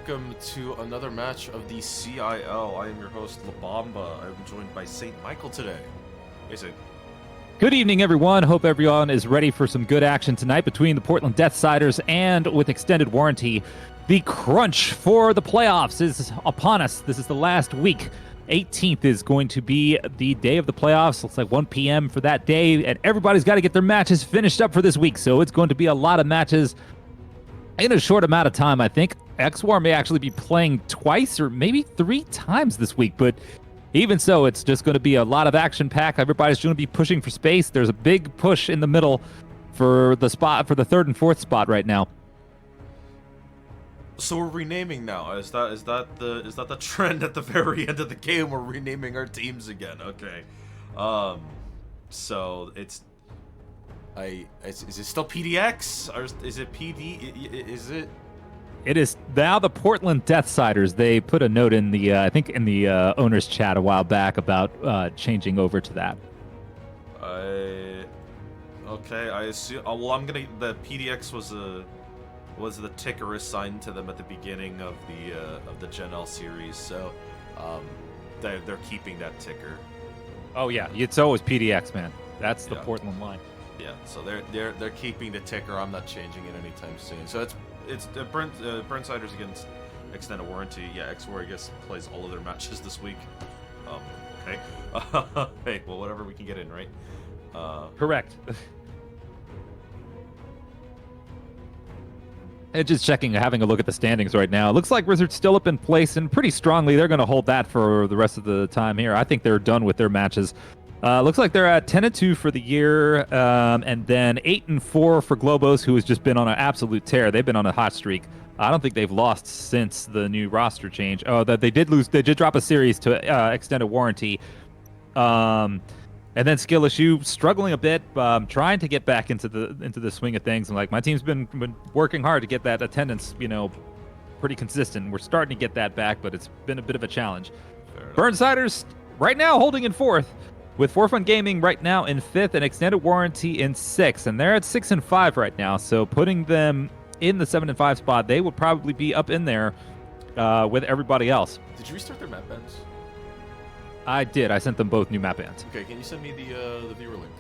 welcome to another match of the CIL. I am your host, Labamba. I'm joined by St. Michael today. Hey, St. Good evening, everyone. Hope everyone is ready for some good action tonight between the Portland Deathsiders and, with extended warranty, the crunch for the playoffs is upon us. This is the last week. 18th is going to be the day of the playoffs. Looks like 1 p.m. for that day, and everybody's got to get their matches finished up for this week. So it's going to be a lot of matches in a short amount of time. I think XWAR may actually be playing twice or maybe 3 times this week, but even so, it's just going to be a lot of action pack. Everybody's going to be pushing for space. There's a big push in the middle for the spot for the 3rd and 4th spot right now. So we're renaming now. Is that the trend at the very end of the game? We're renaming our teams again. Okay. So it's is it still PDX or is it PD? Is it? It is now the Portland Deathsiders. They put a note in the I think in the owners chat a while back about changing over to that. Okay. I assume. Well, the PDX was the ticker assigned to them at the beginning of the Gen L series, so they're keeping that ticker. Oh yeah, it's always PDX, man. That's the Portland line. Yeah, so they're keeping the ticker. I'm not changing it anytime soon. So it's Burnsiders against extended warranty. Yeah, XWAR I guess plays all of their matches this week. Okay. Hey, well, whatever we can get in, right? Correct. And just having a look at the standings right now. It looks like Wizards still up in place and pretty strongly. They're going to hold that for the rest of the time here. I think they're done with their matches. Looks like they're at 10-2 for the year, and then 8-4 for Globos, who has just been on an absolute tear. They've been on a hot streak. I don't think they've lost since the new roster change. Oh, that they did lose. They did drop a series to extended warranty. And then Skill Issue struggling a bit, trying to get back into the swing of things. And like my team's been working hard to get that attendance, pretty consistent. We're starting to get that back, but it's been a bit of a challenge. Burnsiders right now holding in 4th, with Forefront Gaming right now in 5th and Extended Warranty in 6th, and they're at 6-5 right now. So putting them in the 7-5 spot, they would probably be up in there with everybody else. Did you restart their map bands? I did. I sent them both new map bands. Okay, can you send me the viewer link?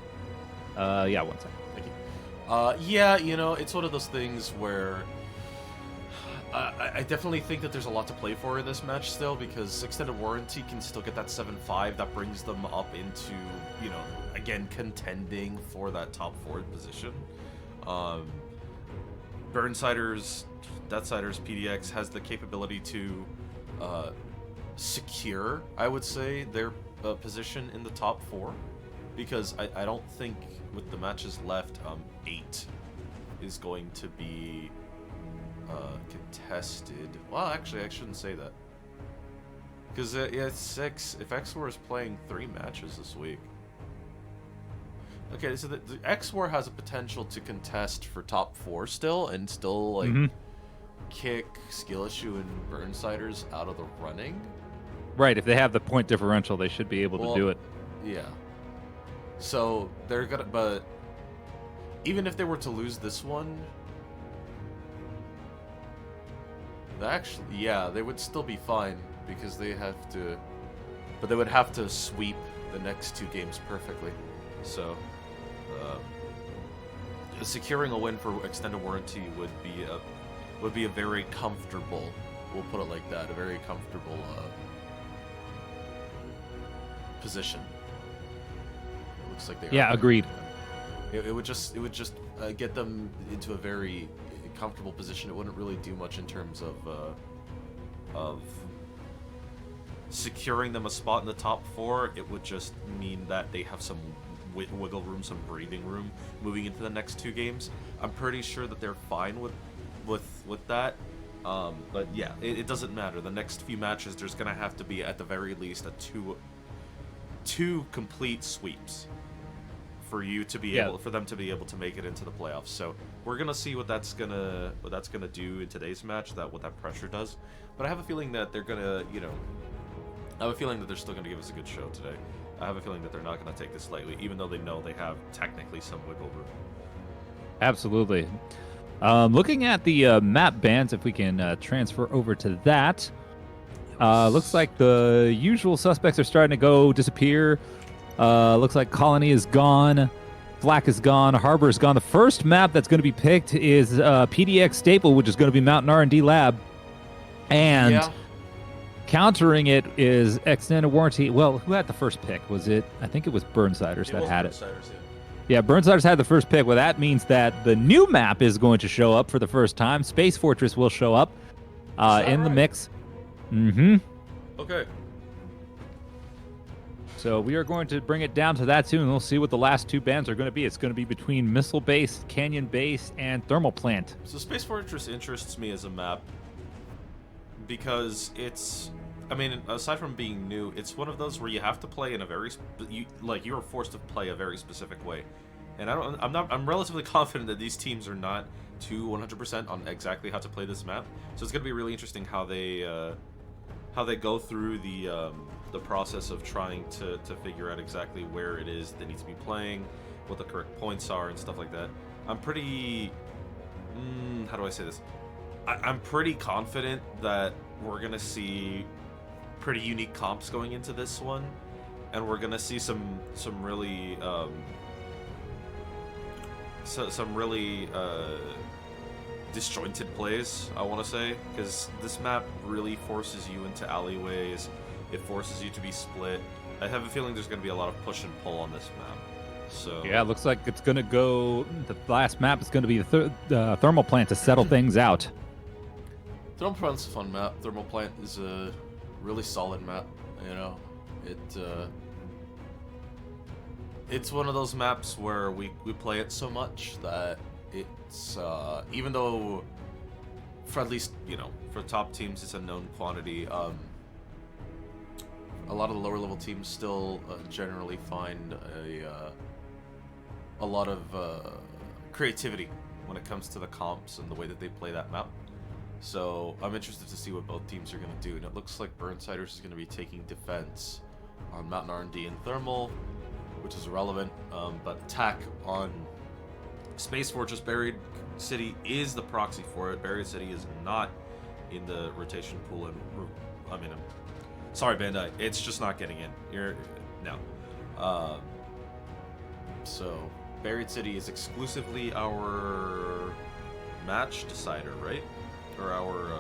Yeah, one second. Thank you. Yeah, it's one of those things where I definitely think that there's a lot to play for in this match still, because Extended Warranty can still get that 7-5. That brings them up into, again, contending for that top 4 position. Burnsiders, Deathsiders, PDX has the capability to secure, I would say, their position in the top 4, because I don't think with the matches left, 8 is going to be contested. Well, actually, I shouldn't say that, because it's 6. If XWAR is playing 3 matches this week, okay, so the XWAR has a potential to contest for top 4 still, and still kick Skill Issue and Burnsiders out of the running. Right, if they have the point differential, they should be able to do it. Yeah. So they're gonna, but even if they were to lose this one, actually, yeah, they would still be fine, because they have to, but they would have to sweep the next 2 games perfectly. So securing a win for Extended Warranty would be a very comfortable, we'll put it like that, a very comfortable position. It looks like they are. Agreed. It would just get them into a very comfortable position. It wouldn't really do much in terms of securing them a spot in the top 4. It would just mean that they have some wiggle room, some breathing room moving into the next 2 games. I'm pretty sure that they're fine with that. But yeah, it doesn't matter. The next few matches, there's gonna have to be at the very least a two complete sweeps for you to be able, for them to be able to make it into the playoffs. So we're gonna see what that's gonna do in today's match, what that pressure does. But I have a feeling that they're gonna, I have a feeling that they're still gonna give us a good show today. I have a feeling that they're not gonna take this lightly, even though they know they have technically some wiggle room. Absolutely. Looking at the map bans, if we can transfer over to that. Looks like the usual suspects are starting to go disappear. Looks like Colony is gone. Flak is gone. Harbor is gone. The first map that's going to be picked is PDX Staple, which is going to be Mountain R&D Lab. And countering it is Extended Warranty. Well, who had the first pick? Was it? I think it was Burnsiders that had it. Yeah, Burnsiders had the first pick. Well, that means that the new map is going to show up for the first time. Space Fortress will show up in the mix. Mm-hmm. Okay. So we are going to bring it down to that soon, and we'll see what the last two bans are going to be. It's going to be between Missile Base, Canyon Base, and Thermal Plant. So Space Fortress interests me as a map because it's, I mean, aside from being new, it's one of those where you have to play in a very, you're forced to play a very specific way. And I'm relatively confident that these teams are not too 100% on exactly how to play this map. So it's going to be really interesting how they go through the process of trying to figure out exactly where it is they need to be playing, what the correct points are, and stuff like that. I'm pretty, how do I say this? I'm pretty confident that we're gonna see pretty unique comps going into this one, and we're gonna see some really disjointed plays, I want to say, because this map really forces you into alleyways. It forces you to be split. I have a feeling there's going to be a lot of push and pull on this map. So yeah, it looks like it's going to go. The last map is going to be the Thermal Plant to settle things out. Thermal Plant's a fun map. Thermal Plant is a really solid map. You know, it's one of those maps where we play it so much that it's even though for at least, you know, for top teams it's a known quantity, a lot of the lower level teams still generally find a lot of creativity when it comes to the comps and the way that they play that map. So I'm interested to see what both teams are going to do, and it looks like Burnsiders is going to be taking defense on Mountain R&D and Thermal, which is irrelevant, but attack on Space Fortress. Buried City is the proxy for it. Buried City is not in the rotation pool, and I mean, sorry, Bandai, it's just not getting in. So Buried City is exclusively our match decider, right? Or our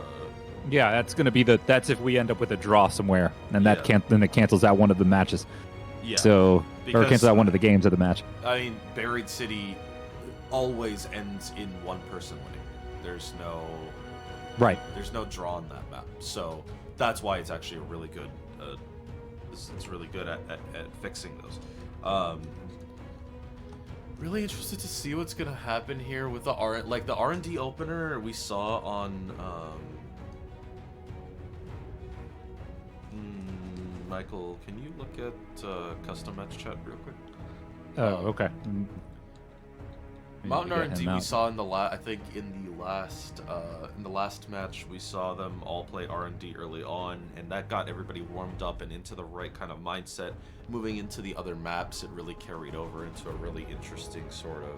yeah, that's going to be that's if we end up with a draw somewhere, and that then it cancels out one of the matches. Yeah. So because, or cancels out one of the games of the match. I mean, Buried City always ends in one person winning. There's no draw on that map. So that's why it's actually a really good. It's really good at fixing those. Really interested to see what's gonna happen here with the R&D opener we saw on. Michael, can you look at custom match chat real quick? Oh, okay. Mountain R&D we saw in the last match we saw them all play R&D early on, and that got everybody warmed up and into the right kind of mindset. Moving into the other maps, it really carried over into a really interesting sort of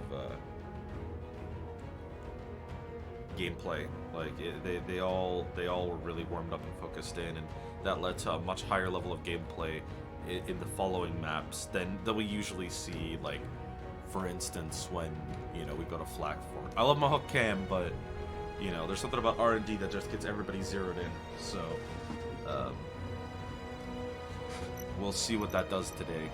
gameplay. Like they all were really warmed up and focused in, and that led to a much higher level of gameplay in the following maps than we usually see. Like, for instance, when, you know, we go to Flak Fort. I love Mohawk Cam, but, you know, there's something about R&D that just gets everybody zeroed in. So, we'll see what that does today.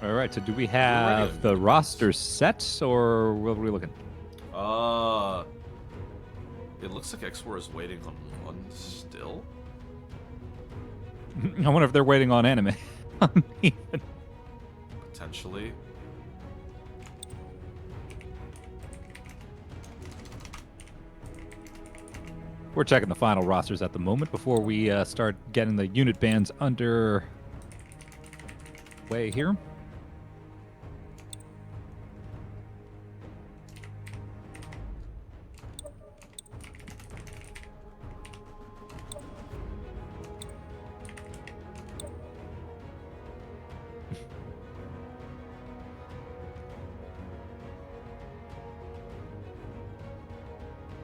All right, so do we have the roster set, or what are we looking? It looks like X4 is waiting on one still. I wonder if they're waiting on anime. Potentially. We're checking the final rosters at the moment before we start getting the unit bands under way here.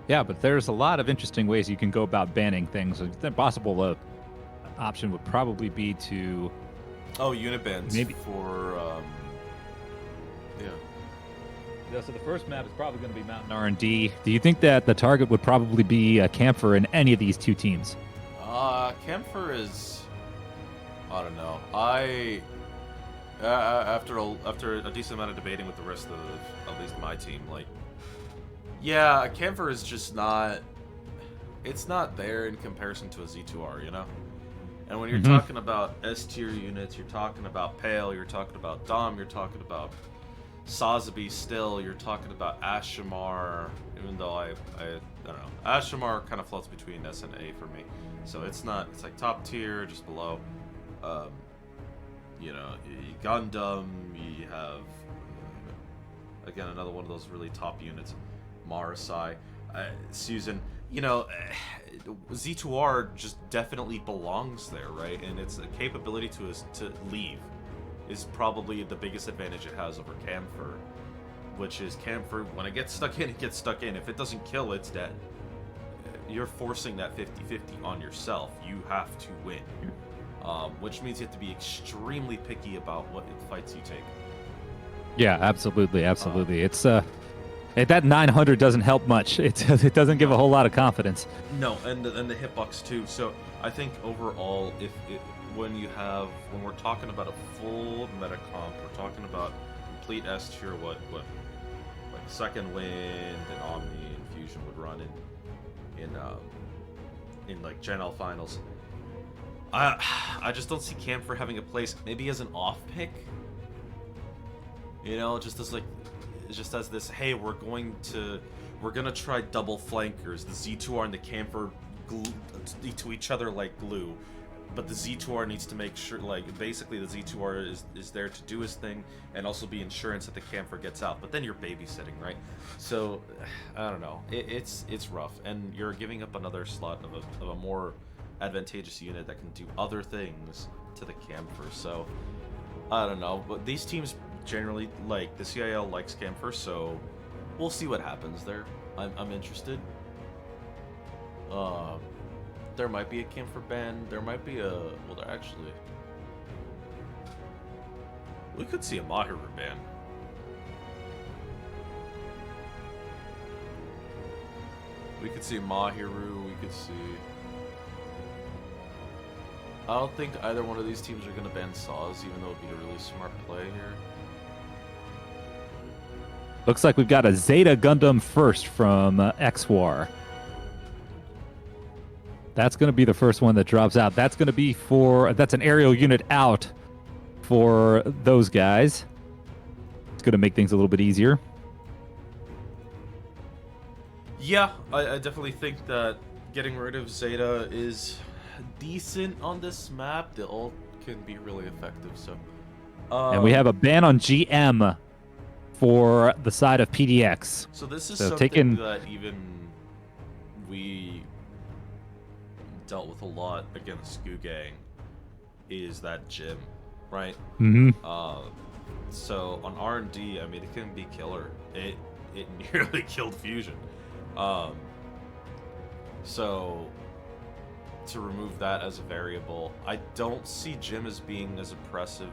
Yeah, but there's a lot of interesting ways you can go about banning things. The possible option would probably be to Oh, unit bans maybe for yeah. Yeah, so the first map is probably going to be Mountain R&D. Do you think that the target would probably be a Camphor in any of these two teams? Camphor is, I don't know. After a decent amount of debating with the rest of at least my team, like, yeah, Camphor is just not. It's not there in comparison to a Z2R, you know. And when you're talking about S tier units, you're talking about Pale, you're talking about Dom, you're talking about Sazabi still, you're talking about Ashamar, even though I don't know. Ashamar kind of floats between S and A for me. So it's like top tier, just below. You know, Gundam, you have, again, another one of those really top units. Marasai, Susan, you know, Z2R just definitely belongs there, right? And its capability to leave is probably the biggest advantage it has over Camphor, which is Camphor, when it gets stuck in, it gets stuck in. If it doesn't kill, it's dead. You're forcing that 50-50 on yourself. You have to win. Which means you have to be extremely picky about what fights you take. Yeah, absolutely, absolutely. It's that 900 doesn't help much. It doesn't give a whole lot of confidence. No, and the hitbox too. So I think overall, when we're talking about a full meta comp, we're talking about complete S tier, what like Second Wind and Omni and Fusion would run in like Gen L finals. I just don't see Camphor having a place. Maybe as an off pick, you know, just as this. Hey, we're gonna try double flankers. The Z2R and the Camphor glue to each other like glue, but the Z2R needs to make sure, like, basically the Z2R is there to do his thing and also be insurance that the Camphor gets out. But then you're babysitting, right? So I don't know. It's rough, and you're giving up another slot of a more advantageous unit that can do other things to the Camphor. So I don't know, but these teams generally, like, the CIL likes Camphor, so we'll see what happens there. I'm interested. There might be a Camphor ban. There might be we could see a Mahiru ban. We could see Mahiru. We could see. I don't think either one of these teams are going to ban Saz, even though it would be a really smart play here. Looks like we've got a Zeta Gundam first from X-War. That's going to be the first one that drops out. That's going to be that's an aerial unit out for those guys. It's going to make things a little bit easier. Yeah, I definitely think that getting rid of Zeta is decent on this map. The ult can be really effective. So, and we have a ban on GM for the side of PDX. So this is so something that even we dealt with a lot against Goo Gang, is that Jim, right? Mm-hmm. So on R&D, I mean, it can be killer. It nearly killed Fusion. So to remove that as a variable, I don't see Jim as being as oppressive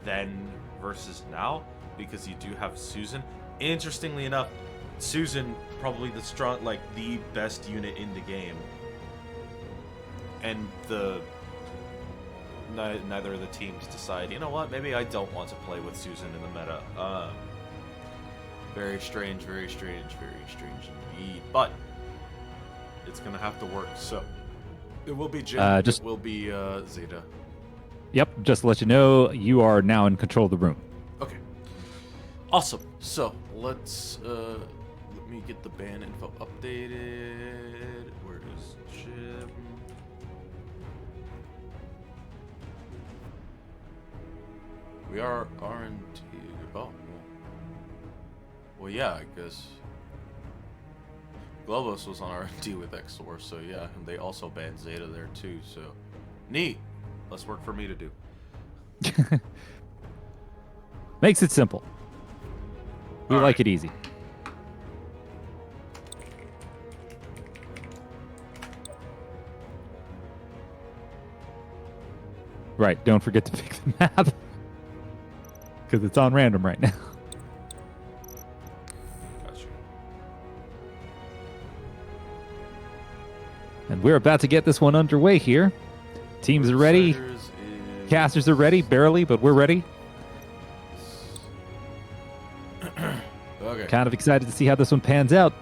then versus now, because you do have Susan. Interestingly enough, Susan probably the best unit in the game, and neither of the teams decide, you know what, maybe I don't want to play with Susan in the meta. Very strange, very strange, very strange indeed. But it's gonna have to work. So it will be Jim. It will be Zeta. Yep. Just to let you know, you are now in control of the room. Okay. Awesome. So let's let me get the ban info updated. Where is Jim? We are R&D. Oh. Well, yeah, I guess. Globos was on R&D with XOR, so yeah, and they also banned Zeta there too, so neat. Less work for me to do. Makes it simple. We like it easy. Right, don't forget to pick the map. Because it's on random right now. Gotcha. And we're about to get this one underway here. Teams are ready. Casters are ready, barely, but we're ready. Okay. Kind of excited to see how this one pans out.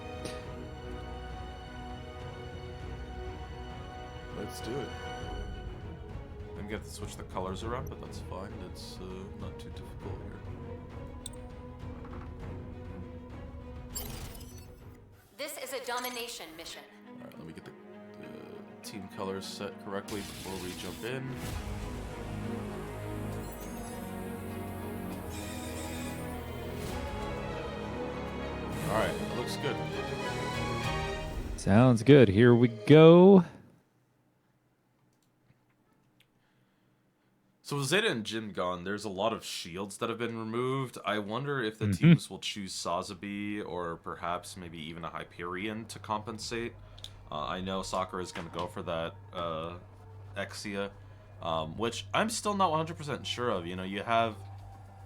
Let's do it. I'm gonna have to switch the colors around, but that's fine. It's not too difficult here. This is a domination mission. Alright, let me get the team colors set correctly before we jump in. Alright, looks good. Sounds good. Here we go. So with Zeta and Jin gone, there's a lot of shields that have been removed. I wonder if the teams will choose Sazabi or perhaps maybe even a Hyperion to compensate. I know Sakura is going to go for that Exia, which I'm still not 100% sure of. You know, you have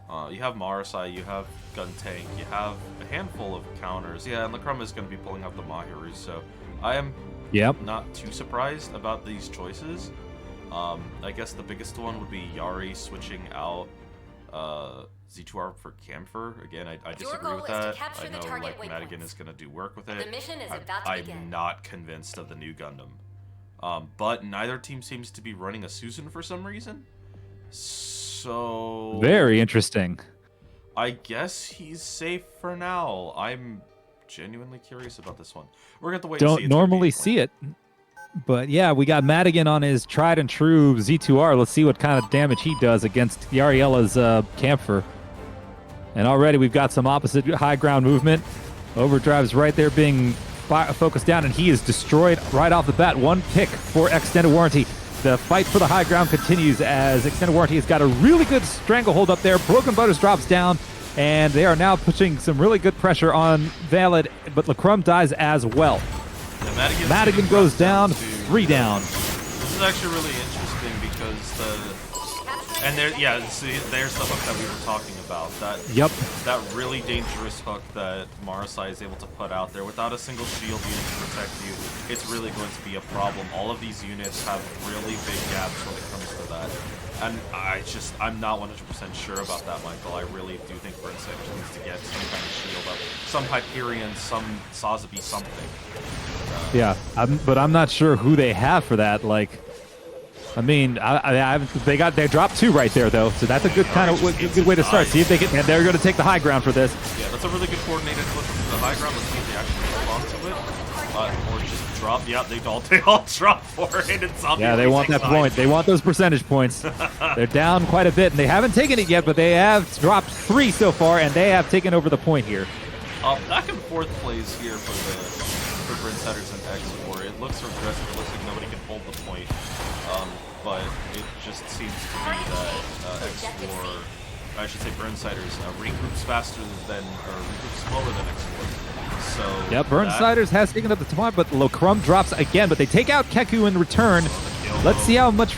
Marasai, you have Gun Tank, you have a handful of counters. Yeah, and Lakrum is going to be pulling out the Mahiru, so I am not too surprised about these choices. I guess the biggest one would be Yari switching out Z2R for Camphor. Again, I disagree with that. I know like Madigan is going to do work with it. The mission is about to begin. I'm not convinced of the new Gundam. But neither team seems to be running a Susan for some reason. So Very interesting. I guess he's safe for now. I'm genuinely curious about this one. We're going to have to wait and see. Don't normally see it. But yeah, we got Madigan on his tried and true Z2R. Let's see what kind of damage he does against Yariella's Camphor. And already we've got some opposite high ground movement. Overdrive's right there being focused down, and he is destroyed right off the bat. One pick for Extended Warranty. The fight for the high ground continues as Extended Warranty has got a really good stranglehold up there. Broken Butters drops down, and they are now pushing some really good pressure on Valid, but Lakrum dies as well. Yeah, Madigan goes down, 3 down. This is actually really interesting because there's the hook that we were talking about. That really dangerous hook that Marasai is able to put out there without a single shield unit to protect you. It's really going to be a problem. All of these units have really big gaps when it comes to that. And I'm not 100% sure about that, Michael. I really do think Burnsiders needs to get some kind of shield up. Some Hyperion, some Sazabi, something. But I'm not sure who they have for that. Like, I mean, they dropped 2 right there though, so that's a good good way to start. See if they can, and they're going to take the high ground for this. Yeah, that's a really good coordinated flip of the high ground. Let's see if they actually hold on to it, or just drop. Yeah, they all drop for it. And they want that point. They want those percentage points. They're down quite a bit, and they haven't taken it yet, but they have dropped 3 so far, and they have taken over the point here. Back and forth plays here for Burnsiders and X4. It looks aggressive. It looks like nobody can hold the point. But it just seems to be that X4, I should say Burnsiders, regroups faster than, or regroups slower than X4. So yeah, Burnsiders has taken up the point, but Lakrum drops again. But they take out Keku in return. Let's see how much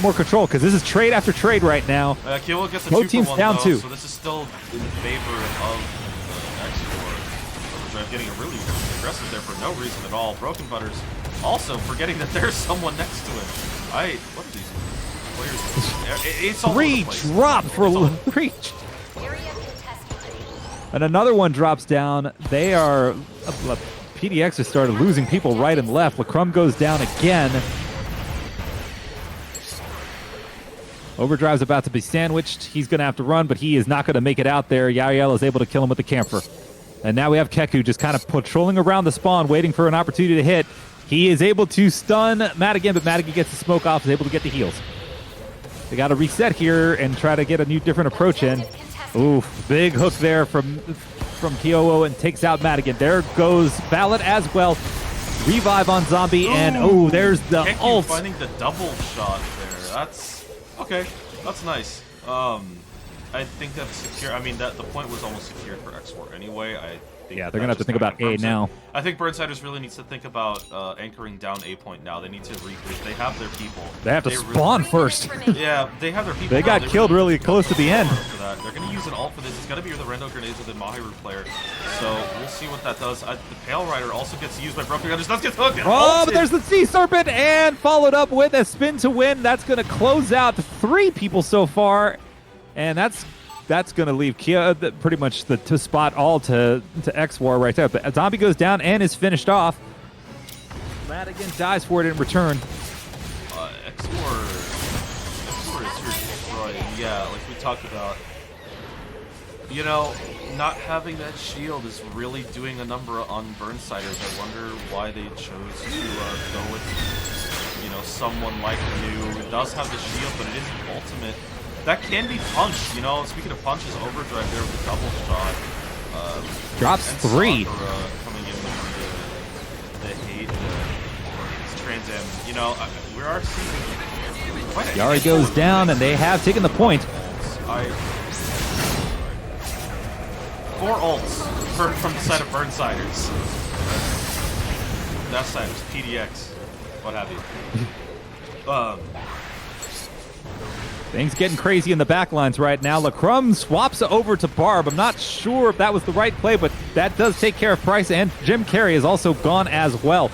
more control, because this is trade after trade right now. Kilo gets a both teams down 2. So this is still in favor of X4. Overdrive getting a really aggressive there for no reason at all. Broken Butters also forgetting that there's someone next to him. What are these players? It's all 3 drop for Reach. And another one drops down. They are... PDX has started losing people right and left. Lakrum goes down again. Overdrive's about to be sandwiched. He's going to have to run, but he is not going to make it out there. Yariel is able to kill him with the Camphor. And now we have Keku just kind of patrolling around the spawn, waiting for an opportunity to hit. He is able to stun Madigan, but Madigan gets the smoke off, is able to get the heals. They got to reset here and try to get a new different approach in. Oof, big hook there from Kyowo and takes out Madigan. There goes Ballad as well. Revive on Zombie, and there's the ult. Finding the double shot there. That's okay. That's nice. I think that's secure. I mean, that the point was almost secured for X4 anyway. I think Yeah, that they're gonna have to just think kinda about A confirms it. now. I think Burnsiders really needs to think about anchoring down A point now. They need to regroup. They have their people. They have to really- spawn first. Yeah, they have their people. They now. got killed really close to the end. For that. They're going to use an ult for this. It's going to be the Rendo Grenades with the Mahiru player. So we'll see what that does. The Pale Rider also gets used by Broken Gunners. Does get hooked. Oh, but there's the Sea Serpent, and followed up with a spin to win. That's going to close out 3 people so far, and that's going to leave Kia pretty much to spot all to X-War right there. But a Zombie goes down and is finished off. Madigan dies for it in return. X4 is here to destroy. Yeah, like we talked about. You know, not having that shield is really doing a number on Burnsiders. I wonder why they chose to go with, you know, someone like New. It does have the shield, but it isn't ultimate. That can be punched, you know. Speaking of punches, Overdrive there with the double shot. Drops and 3. Sakura coming in with the hate, Trans Am. You know, we are seeing quite a Yari goes down, and they have taken the point. 4 ults from the side of Burnsiders. That side was PDX, what have you. Things getting crazy in the backlines right now. Lacrum swaps over to Barb. I'm not sure if that was the right play, but that does take care of Price, and Jim Carrey is also gone as well.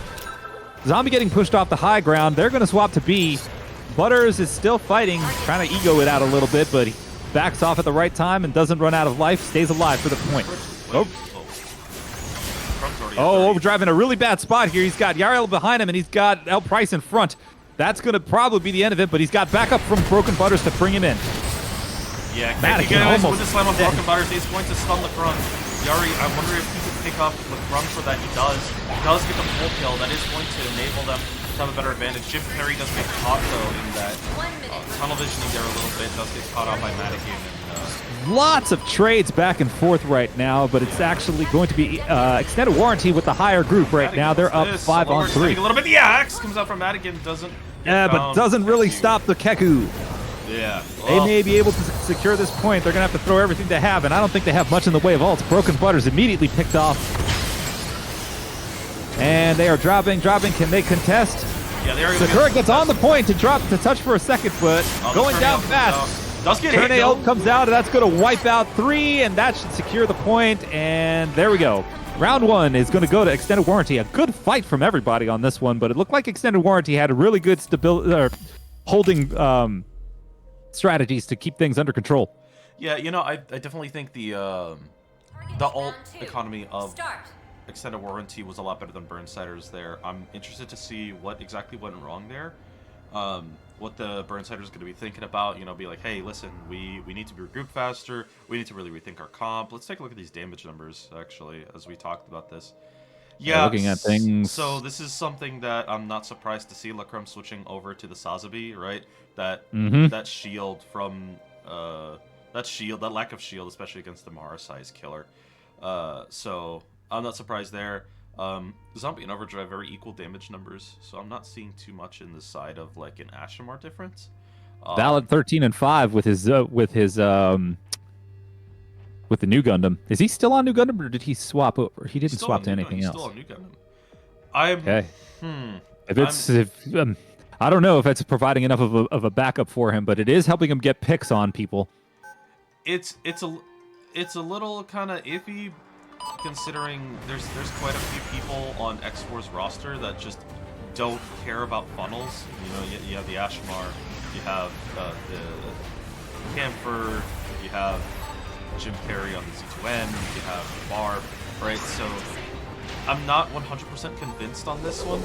Zombie getting pushed off the high ground. They're going to swap to B. Butters is still fighting, trying to ego it out a little bit, but he backs off at the right time and doesn't run out of life. Stays alive for the point. Oh, Overdrive in a really bad spot here. He's got Yariel behind him, and he's got El Price in front. That's going to probably be the end of it, but he's got backup from Broken Butters to bring him in. Yeah, Madigan almost almost with the slam on Broken Butters. He's going to stun Lacrum. Yari, I wonder if he can pick up Lacrum for that. He does. He does get the full kill. That is going to enable them to have a better advantage. Jim Perry does get caught, though, in that tunnel visioning there a little bit. Does get caught out by Madigan. And, Lots of trades back and forth right now, but it's actually going to be extended warranty with the higher group right now. They're up 5 on 3. A little bit. Yeah, X comes out from Madigan. Doesn't. But doesn't really stop the Keku. Yeah. They may be able to secure this point. They're going to have to throw everything they have, and I don't think they have much in the way of ults. Broken Butters immediately picked off. And they are dropping. Can they contest? Yeah, they are. Sakura gets on the point to touch for a second, but going down fast. Does get hit, Turn ult comes out, and that's going to wipe out 3, and that should secure the point. And there we go. Round 1 is going to go to extended warranty. A good fight from everybody on this one, but it looked like extended warranty had a really good stability, holding strategies to keep things under control. Yeah, you know, I definitely think the ult economy of extended warranty was a lot better than Burnsiders there. I'm interested to see what exactly went wrong there. What the Burnsiders going to be thinking about, you know, be like, hey, listen, we need to be regrouped faster. We need to really rethink our comp. Let's take a look at these damage numbers, actually, as we talked about this. Yeah, looking at things. So this is something that I'm not surprised to see Lacrum switching over to the Sazabi, right? That that shield from that lack of shield, especially against the Mara-sized killer. So I'm not surprised there. Zombie and Overdrive very equal damage numbers, so I'm not seeing too much in the side of like an Ashamar difference. Valid 13 and 5 with his with the new Gundam. Is he still on new Gundam, or did he swap over? He didn't swap to anything else. Still on new Gundam. Okay. I don't know if it's providing enough of a backup for him, but it is helping him get picks on people. It's a little kind of iffy, considering there's quite a few people on X4's roster that just don't care about funnels. You know, you have the Ashmar, you have the Camphor, you have Jim Carrey on the Z2M, you have Barb, right? So I'm not 100% convinced on this one.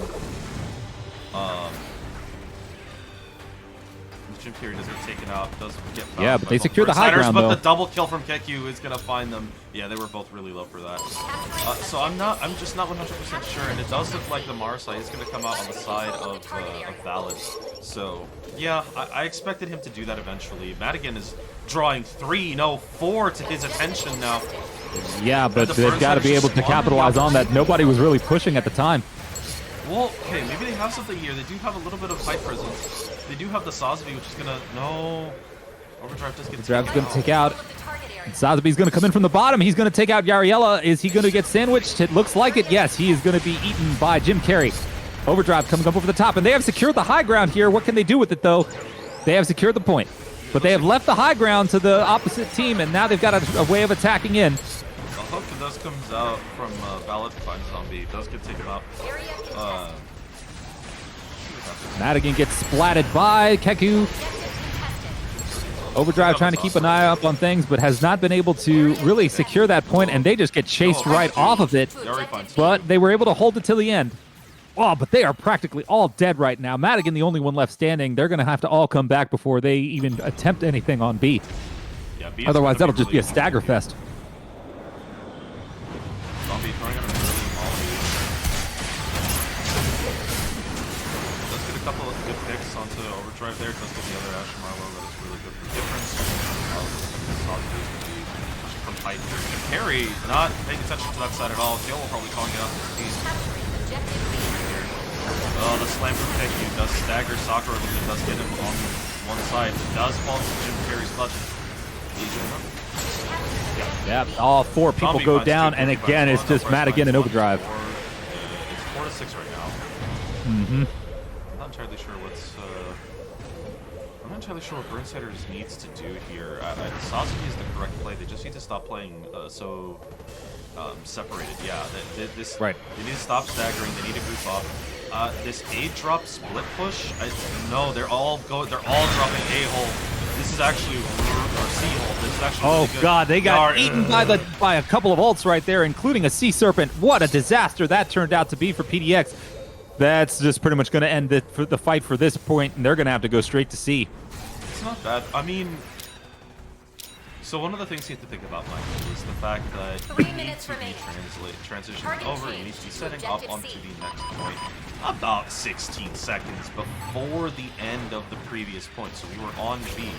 Jim Carrey does get taken out, does get found. Yeah, but they secure the high ground, but though. the double kill from Keku is gonna find them. Yeah, they were both really low for that. So I'm just not 100% sure, and it does look like the Marsai is gonna come out on the side of Valid. So yeah, I expected him to do that eventually. Madigan is drawing 3, no 4 to his attention now. Yeah, but they've got to be able to capitalize on that. Nobody was really pushing at the time. Well, okay, maybe they have something here. They do have a little bit of height presence. They do have the Sazabi, which is gonna... No. Overdrive does get Overdrive's taken going to take out. Of the target area. Sazabi's going to come in from the bottom. He's going to take out Yariella. Is he going to get sandwiched? It looks like it. Yes, he is going to be eaten by Jim Carrey. Overdrive coming up over the top, and they have secured the high ground here. What can they do with it, though? They have secured the point, but they have left the high ground to the opposite team, and now they've got a way of attacking in. The hook does comes out from Valid Fine Zombie. It does get taken out. Area contested. Madigan gets splatted by Keku. Objective contested. Overdrive trying to keep an eye up on things, but has not been able to really secure that point, and they just get chased right off of it. Yari finds But they were able to hold it till the end. Oh, but they are practically all dead right now. Madigan, the only one left standing. They're going to have to all come back before they even attempt anything on B. Yeah, B is Otherwise, gonna that'll just be a really stagger fest. Zombie throwing out an early molly. Does get a couple of good picks onto Overdrive there. Does get the other Ash Marlow. That is really good for difference. Zombie is going to be pushing from height here. Jim Carrey not paying attention to that side at all. Gale will probably calling it out to his team. Capturing objective B. Oh, the slam from Keku does stagger Sakura, but it does get him on one side. It does fall into Jim Carrey's clutch. Yeah, all four people Zombie go finds two, two, and Zombie again, finds it's one, just Uprise Madigan and finds Overdrive. one. It's 4-6 right now. Mm-hmm. I'm not entirely sure I'm not entirely sure what Burnsiders needs to do here. Sasuke is the correct play. They just need to stop playing so separated. Yeah, this Right. They need to stop staggering. They need to group up. This A drop split push. No, they're all dropping A hole. This is actually or C hole. This is actually really good. God, they got Yar- eaten by a couple of ults right there, including a Sea Serpent. What a disaster that turned out to be for PDX. That's just pretty much going to end the fight for this point, and they're going to have to go straight to C. It's not bad. I mean, so one of the things you have to think about, Michael, is the fact that 3 you need minutes to be remaining. transitioning Target over. You change need to be to setting up objective onto C. the next point about 16 seconds before the end of the previous point. So we were on B.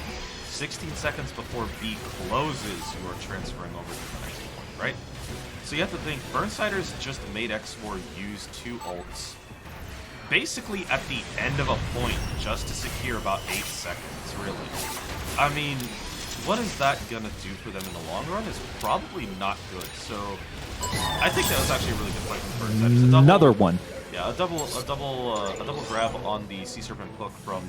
16 seconds before B closes, you are transferring over to the next point, right? So you have to think, Burnsiders just made X4 use 2 ults basically at the end of a point just to secure about 8 seconds, really. I mean, what is that gonna do for them in the long run is probably not good. So I think that was actually a really good fight from Burnsiders. Another one. Yeah, a double grab on the Sea Serpent hook from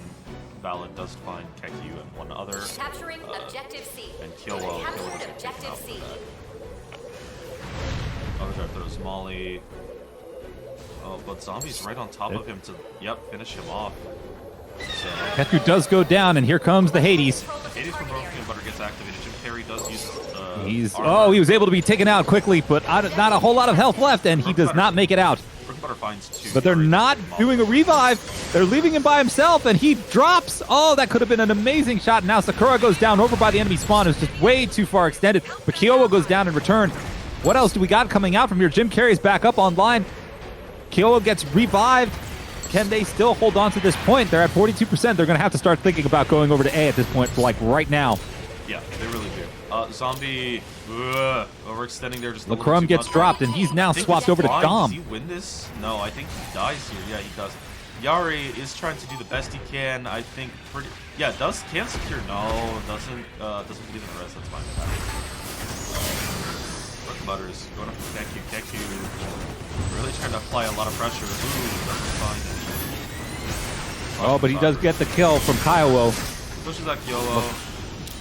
Valid does find Keku and one other. Capturing objective C. And Kyowo. Captured objective C. Overdrive throws Molly. Oh, but Zombie's right on top of him to, finish him off. So, Keku does go down, and here comes the Hades. Hades from Broken Peanut Butter gets activated. Jim Carrey does use Oh, he was able to be taken out quickly, but not a whole lot of health left, and he does not make it out. Broken Butter finds 2. But they're not doing a revive. They're leaving him by himself, and he drops. Oh, that could have been an amazing shot. Now Sakura goes down over by the enemy spawn. It's just way too far extended. But Kyowo goes down in return. What else do we got coming out from here? Jim Carrey's back up online. Kyowo gets revived. Can they still hold on to this point? They're at 42%. They're going to have to start thinking about going over to A at this point, like right now. Yeah, they really do. Zombie overextending there just a little Lacrum too gets much. dropped, and he's now I think swapped he's over to fine. Dom. Does he win this? No, I think he dies here. Yeah, he does. Yari is trying to do the best he can. I think pretty. Yeah, can secure. No, doesn't believe in the rest. That's fine. Broken Butter is going up to Keku. Keku really trying to apply a lot of pressure. Ooh, doesn't find it. Oh, but he does get the kill from Kyowo. Pushes out Kyowo.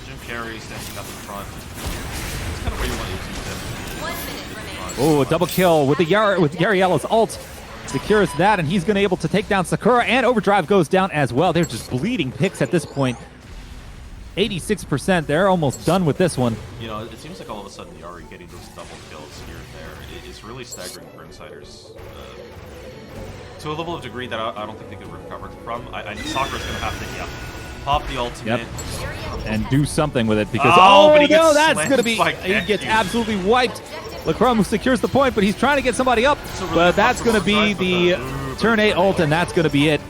Jim Carrey standing up in front. It's kind of where you want to use him. 1 minute remaining. Oh, a double kill with Yariella's ult. Secures that, and he's going to be able to take down Sakura, and Overdrive goes down as well. They're just bleeding picks at this point. 86%. They're almost done with this one. You know, it seems like all of a sudden Yari getting those double kills here and there is really staggering Burnsiders to a level of degree that I don't think they could recover from. I Sakura's going to have to, pop the ultimate. Yep. And do something with it because but he gets no, that's slammed going to be by he gets Keku. absolutely wiped. Lacrum secures the point, but he's trying to get somebody up. It's a really But that's tough going to be Overdrive, the turn 8 ult, and that's going to be it.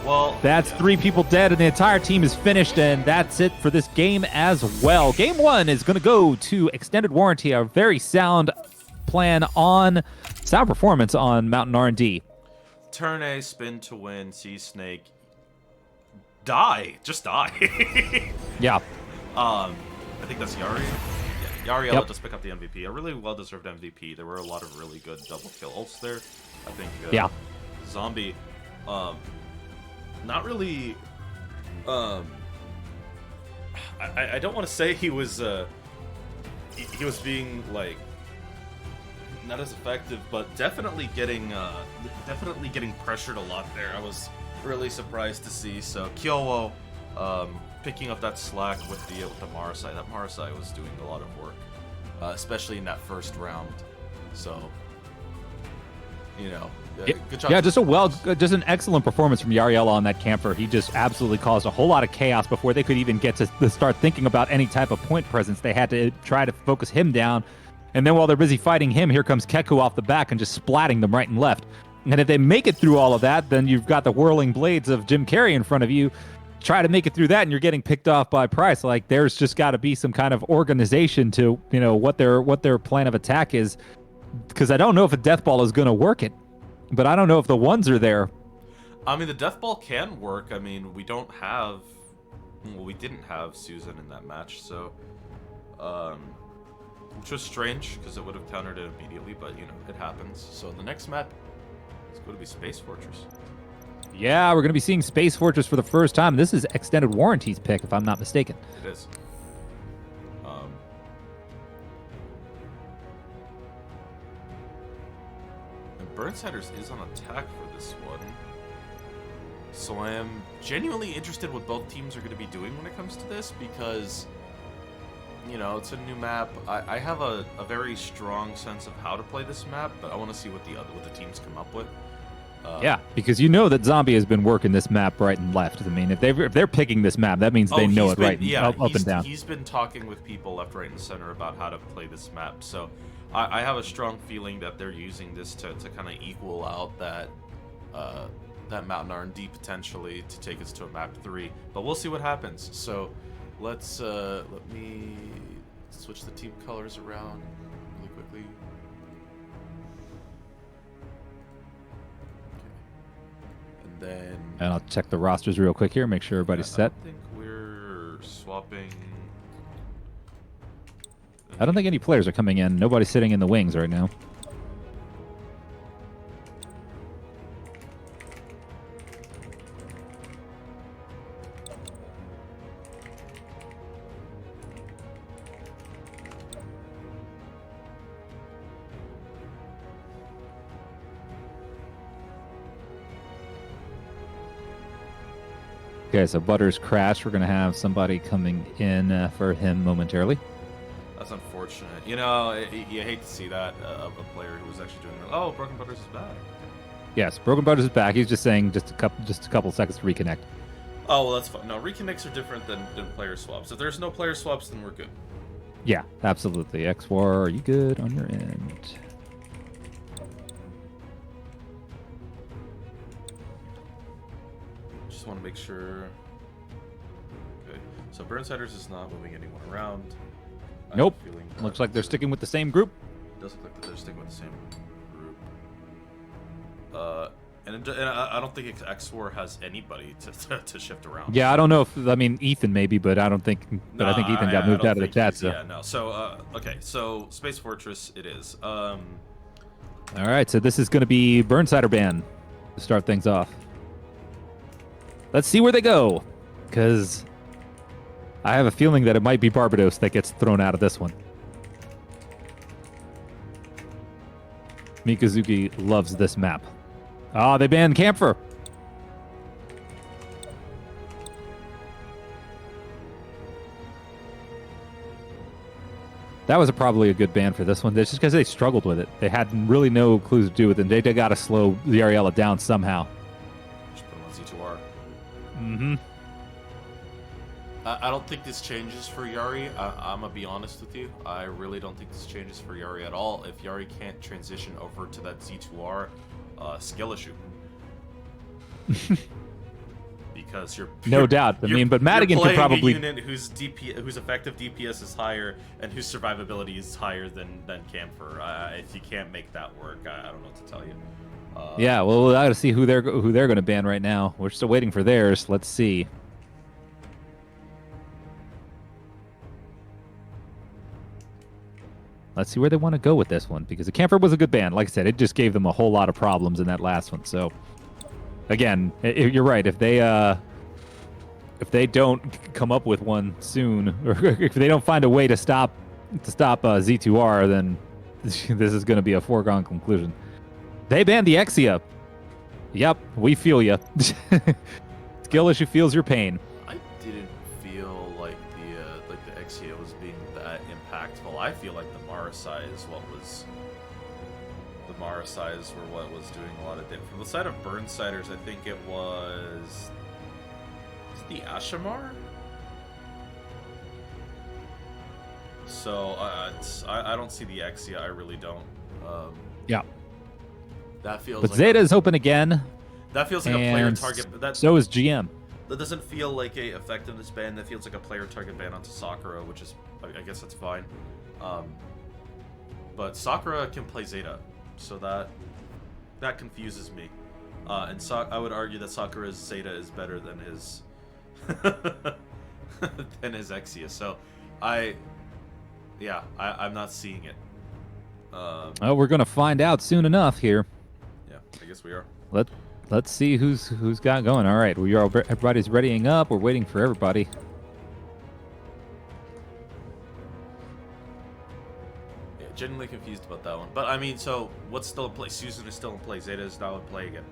Well, That's 3 people dead, and the entire team is finished, and that's it for this game as well. Game 1 is going to go to Extended Warranty, a very sound plan on sound performance on Mountain R&D. turn A, spin to win, Sea Snake. Die. Just die. Yeah. I think that's Yari. Yeah, Yari, I'll Yep. just pick up the MVP. A really well-deserved MVP. There were a lot of really good double kills there. I think. Yeah. Zombie, not really. I don't want to say he was being like not as effective, but definitely getting pressured a lot there. I was really surprised to see. So Kyowo picking up that slack with the Marasai. That Marasai was doing a lot of work, especially in that first round. So good job. Yeah, just an excellent performance from Yariella on that camper. He just absolutely caused a whole lot of chaos before they could even get to start thinking about any type of point presence. They had to try to focus him down. And then while they're busy fighting him, here comes Keku off the back and just splatting them right and left. And if they make it through all of that, then you've got the whirling blades of Jim Carrey in front of you. Try to make it through that, and you're getting picked off by Price. Like, there's just got to be some kind of organization to, what their plan of attack is. Because I don't know if a death ball is going to work it, but I don't know if the ones are there. I mean, the death ball can work. I mean, we didn't have Susan in that match, so which was strange because it would have countered it immediately, but it happens. So the next map is going to be Space Fortress. Yeah, we're going to be seeing Space Fortress for the first time. This is Extended Warranty's pick, if I'm not mistaken. It is. And Burnsiders is on attack for this one. So I am genuinely interested what both teams are going to be doing when it comes to this because, it's a new map. I have a very strong sense of how to play this map, but I want to see what the teams come up with. Yeah, because that Zombie has been working this map right and left. I mean, if they're picking this map, that means they know it right up and down. He's been talking with people left, right, and center about how to play this map. So I have a strong feeling that they're using this to kind of equal out that Mountain R&D potentially to take us to a map 3. But we'll see what happens. So let me switch the team colors around really quickly. And I'll check the rosters real quick here, make sure everybody's set. I think we're swapping. I don't think any players are coming in. Nobody's sitting in the wings right now. Okay, so Butters crashed. We're going to have somebody coming in for him momentarily. That's unfortunate. You hate to see that, a player who was actually doing it. Oh, Broken Butters is back. Yes, Broken Butters is back. He's just saying just a couple seconds to reconnect. Oh, well, that's fine. No, reconnects are different than player swaps. If there's no player swaps, then we're good. Yeah, absolutely. X-War, are you good on your end? Just want to make sure. Okay, so Burnsiders is not moving anyone around. Nope. Looks like they're sticking with the same group. It does look like they're sticking with the same group. And I don't think X-War has anybody to shift around. Yeah, I don't know if Ethan maybe, but I don't think. But I think Ethan got moved out of the chat. So. Yeah, no. So okay, so Space Fortress it is. All right, so this is going to be Burnsider ban to start things off. Let's see where they go, because I have a feeling that it might be Barbados that gets thrown out of this one. Mikazuki loves this map. Oh, they banned Camphor. That was probably a good ban for this one. It's just because they struggled with it. They had really no clues to do with it. They got to slow the Ariella down somehow. Just put him on Z2R. Mm-hmm. I don't think this changes for Yari. I'm going to be honest with you. I really don't think this changes for Yari at all. If Yari can't transition over to that Z2R, skill issue. Because you're no doubt. But Madigan could probably a unit whose effective DPS is higher and whose survivability is higher than Camphor. If you can't make that work, I don't know what to tell you. Yeah, well, I got to see who they're going to ban right now. We're still waiting for theirs. Let's see. Let's see where they want to go with this one, because the Camper was a good ban. Like I said, it just gave them a whole lot of problems in that last one. So, again, you're right. If they don't come up with one soon, or if they don't find a way to stop Z2R, then this is going to be a foregone conclusion. They banned the Exia. Yep, we feel you. Skill issue feels your pain. I didn't feel like the Exia was being that impactful. I feel like the Marasai is what was doing a lot of damage. From the side of Burnsiders, I think it was the Ashamar. So I don't see the Exia. I really don't. Yeah. That feels. But like Zeta is open again. That feels like a player target. So is GM. That doesn't feel like a effectiveness ban. That feels like a player target ban onto Sakura, which is, I guess that's fine. But Sakura can play Zeta, so that confuses me. And I would argue that Sakura's Zeta is better than his Exia. So I'm not seeing it. Well, we're gonna find out soon enough here. Yeah, I guess we are. Let's see who's got going. All right, everybody's readying up. We're waiting for everybody. Yeah, genuinely confused about that one. But I mean, so what's still in play? Susan is still in play. Zeta is now in play again.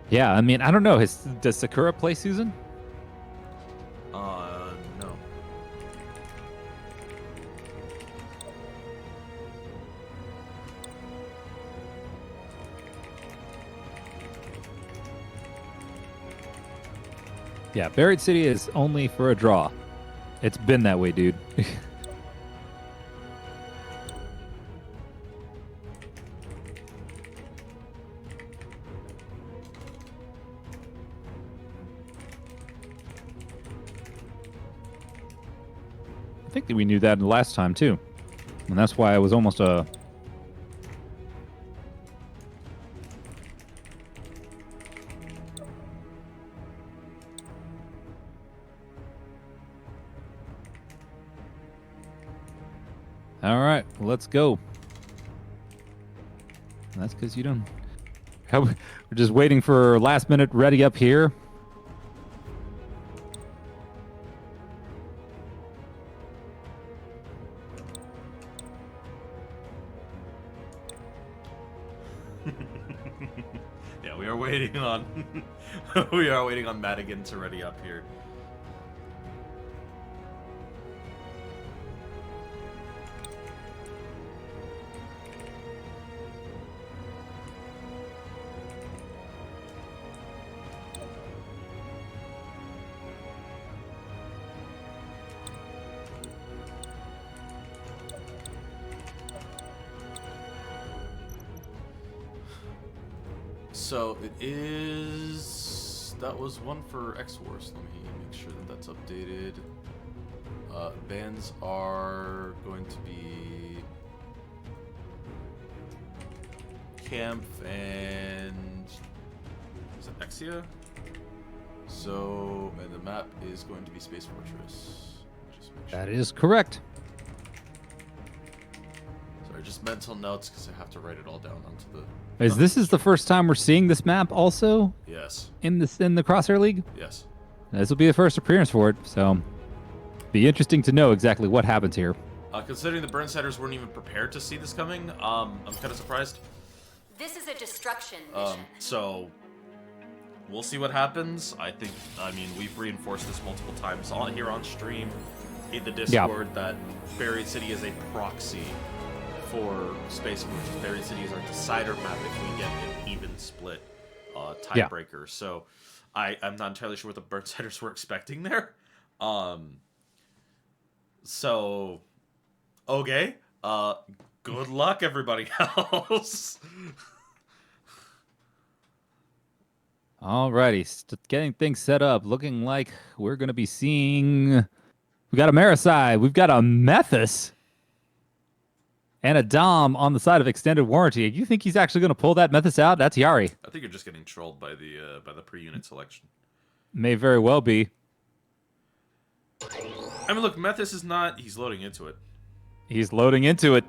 Yeah, I mean, I don't know. Does Sakura play Susan? No. Yeah, Buried City is only for a draw. It's been that way, dude. I think that we knew that the last time, too. And that's why it was almost a... All right, let's go. That's because you don't... We're just waiting for last minute ready up here. Yeah, we are waiting on we are waiting on Madigan to ready up here. So it is. That was one for X Wars. Let me make sure that that's updated. Bans are going to be Camp and is it Exia? So and the map is going to be Space Fortress. Just make sure. That is correct. Sorry, just mental notes because I have to write it all down onto the. This is the first time we're seeing this map also Yes. in the Crosshair League? Yes. This will be the first appearance for it, so be interesting to know exactly what happens here. Considering the Burnsiders weren't even prepared to see this coming, I'm kind of surprised. This is a destruction mission. So we'll see what happens. I mean, we've reinforced this multiple times here on stream, in the Discord, that Buried City is a proxy for Space Fortress. Buried City is our decider map if we get an even split tiebreaker. So I'm not entirely sure what the Burnsiders were expecting there. So okay. Good luck, everybody else. Alrighty, getting things set up. Looking like we're going to be seeing... We got a Marasai. We've got a Methus. And a Dom on the side of extended warranty. You think he's actually going to pull that Methus out? That's Yari. I think you're just getting trolled by the per-unit selection. May very well be. I mean, look, Methus is not... He's loading into it. He's loading into it.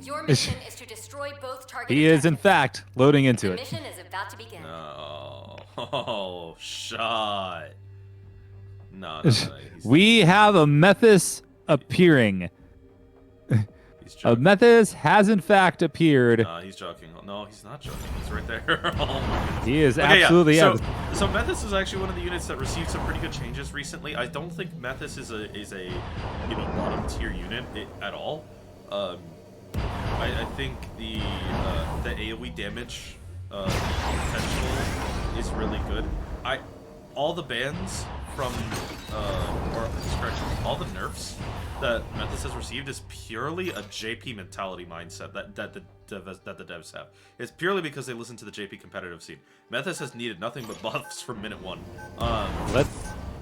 Your mission is to destroy both target He is, in objectives. fact, loading into The it. mission is about to begin. No. Oh, shot. No. He's We have a Methus appearing. A joking. Methus has, in fact, appeared. No, he's joking. No, he's not joking. He's right there. Oh my God. He is Okay, absolutely yeah. out. So Methus is actually one of the units that received some pretty good changes recently. I don't think Methus is a bottom tier unit at all. I think the AoE damage potential is really good. All the bans from all the nerfs that Methus has received is purely a JP mentality mindset that the devs have. It's purely because they listen to the JP competitive scene. Methus has needed nothing but buffs from minute one.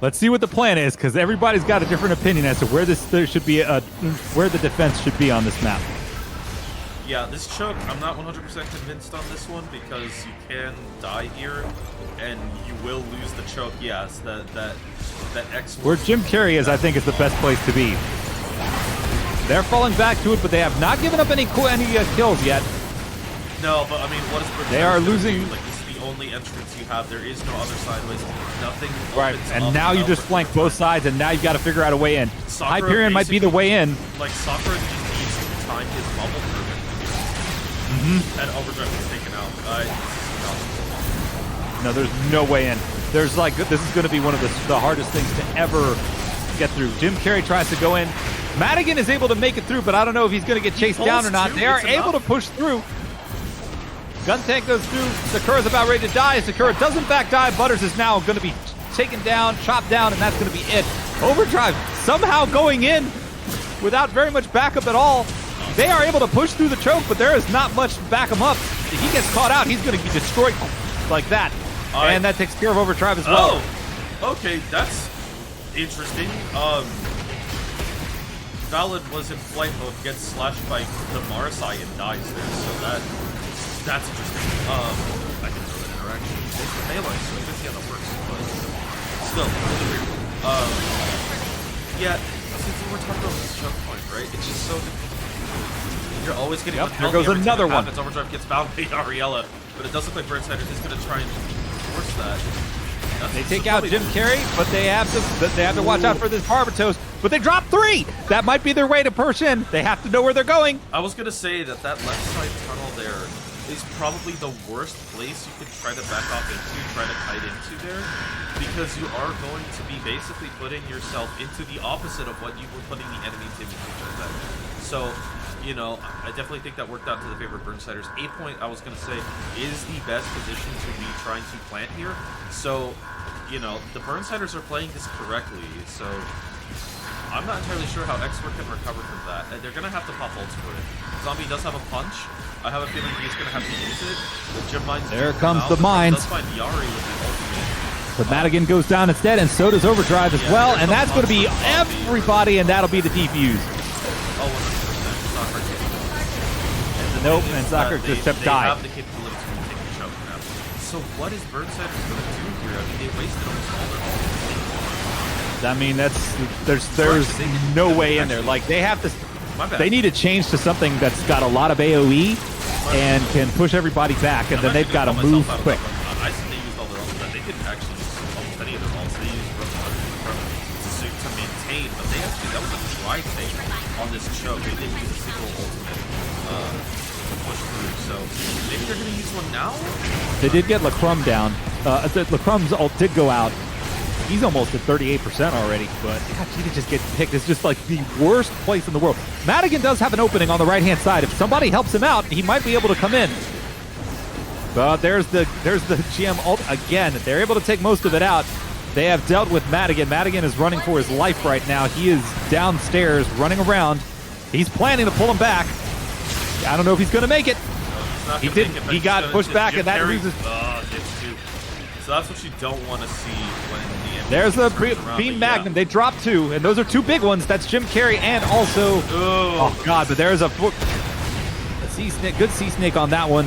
Let's see what the plan is, because everybody's got a different opinion as to where where the defense should be on this map. Yeah, this choke, I'm not 100% convinced on this one because you can die here and you will lose the choke. Yes, that X. Where Jim Carrey is, I think, is the best place to be. They're falling back to it, but they have not given up any kills yet. No, but I mean, what is They are losing. Like, this is the only entrance you have. There is no other sideways. Nothing. Right, opens and up now you without just flank both sides, and now you've got to figure out a way in. Sakura Hyperion might be the way in. Like, Sakura needs to time his bubble perfectly. And Overdrive is taken out. No, there's no way in. There's this is going to be one of the hardest things to ever get through. Jim Carrey tries to go in. Madigan is able to make it through, but I don't know if he's going to get chased down or not. Too. They are It's able to push through. Gun tank goes through. Sakura's about ready to die. Sakura doesn't back die. Butters is now going to be taken down, chopped down, and that's going to be it. Overdrive somehow going in without very much backup at all. They are able to push through the choke, but there is not much to back him up. If he gets caught out, he's going to be destroyed like that. And that takes care of Overdrive as well. Oh, okay, that's interesting. Valid was in flight mode, gets slashed by the Marasai and dies there, so that's interesting. I didn't know that interaction. It's the melee, so I can see how that works, but still, really weird. Yeah, since we were talking about this choke point, right? It's just so difficult. You're always getting Yep, there goes another one. Overdrive gets bound by Ariella, but it does look like Burnsiders is going to try and force that. They take out Jim Carrey, but they have to watch out for this Barbatos. But they drop 3. That might be their way to push in. They have to know where they're going. I was going to say that left side tunnel there is probably the worst place you could try to back off into, try to kite into there, because you are going to be basically putting yourself into the opposite of what you were putting the enemy team into. So, you know, I definitely think that worked out to the favor of Burnsiders. 8 point, I was going to say, is the best position to be trying to plant here. So, you know, the Burnsiders are playing this correctly, so I'm not entirely sure how Expert can recover from that. And they're going to have to pop ults for it. Zombie does have a punch. I have a feeling he's going to have to use it. The Gym Mines There comes the mines. does find Yari with the ultimate. But Madigan goes down instead, and so does Overdrive as well. And that's going to be everybody, and that'll be the defuse. Oh, 100%. Soccer can. Nope, and Soccer just kept They dying. have the capability to take the choke now. So what is Burnsiders going to do here? I mean, they wasted almost all their ults. I mean, there's no way in there. Like, they have to. My bad. They need to change to something that's got a lot of AoE and can push everybody back, and then they've got to move quick. I said they used all their ults, but they didn't actually use almost any of their ults. They used to maintain, but they actually, that was a dry thing on this choke. They didn't use a single ultimate to push through, so maybe they're going to use one now? They did get Lacrum down. Lacrum's ult did go out. He's almost at 38% already, but God, he just get picked. It's just like the worst place in the world. Madigan does have an opening on the right-hand side. If somebody helps him out, he might be able to come in. But there's the GM ult again. They're able to take most of it out. They have dealt with Madigan. Madigan is running for his life right now. He is downstairs running around. He's planning to pull him back. I don't know if he's going to make it. He didn't. He got pushed back, and that loses. So that's what you don't want to see when the enemy There's the turns around, Beam but Magnum. They dropped 2, and those are 2 big ones. That's Jim Carrey and also... Oh, God, but there's a Sea Snake, good Sea Snake on that one.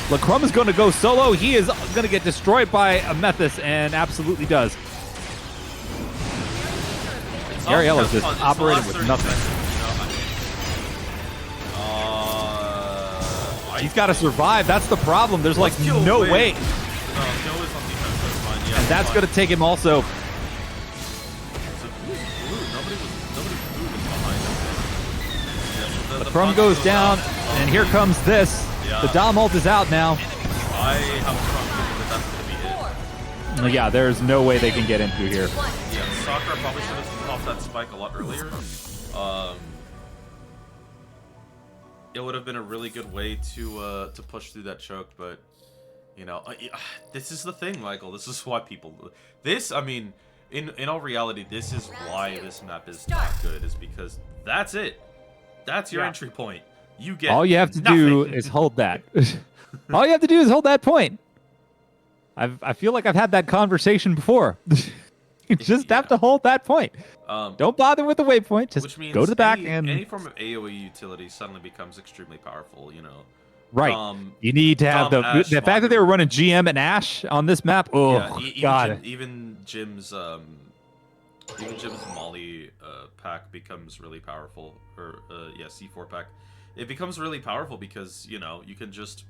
Lacrum is going to go solo. He is going to get destroyed by Amethys, and absolutely does. Ariel is just operating with nothing. He's got to survive. That's the problem. There's like Kill no win. way. No, Kill is on defense. That's fine. Yeah, And that's going to take him also. So who's blue? Nobody blue was behind him. Yeah, The Crum goes down, and here comes this. Yeah. The Dom ult is out now. I have a strong feeling that that's going to be it. Yeah, there's no way they can get in through here. Yeah, Sakura probably should have popped that spike a lot earlier. It would have been a really good way to push through that choke, but you know, this is the thing, Michael. This is why people. This, I mean, in all reality, this is why this map is not good. Is because that's it. That's your entry point. You get all you have to nothing. do is hold that. All you have to do is hold that point. I feel like I've had that conversation before. You just have to hold that point. Don't bother with the waypoint. Just which means go to the back any form of AoE utility suddenly becomes extremely powerful. You know. Right. You need to have the fact that they were running GM and Ash on this map. Oh God. Even Jim's Molly pack becomes really powerful, or C4 pack. It becomes really powerful because you know you can just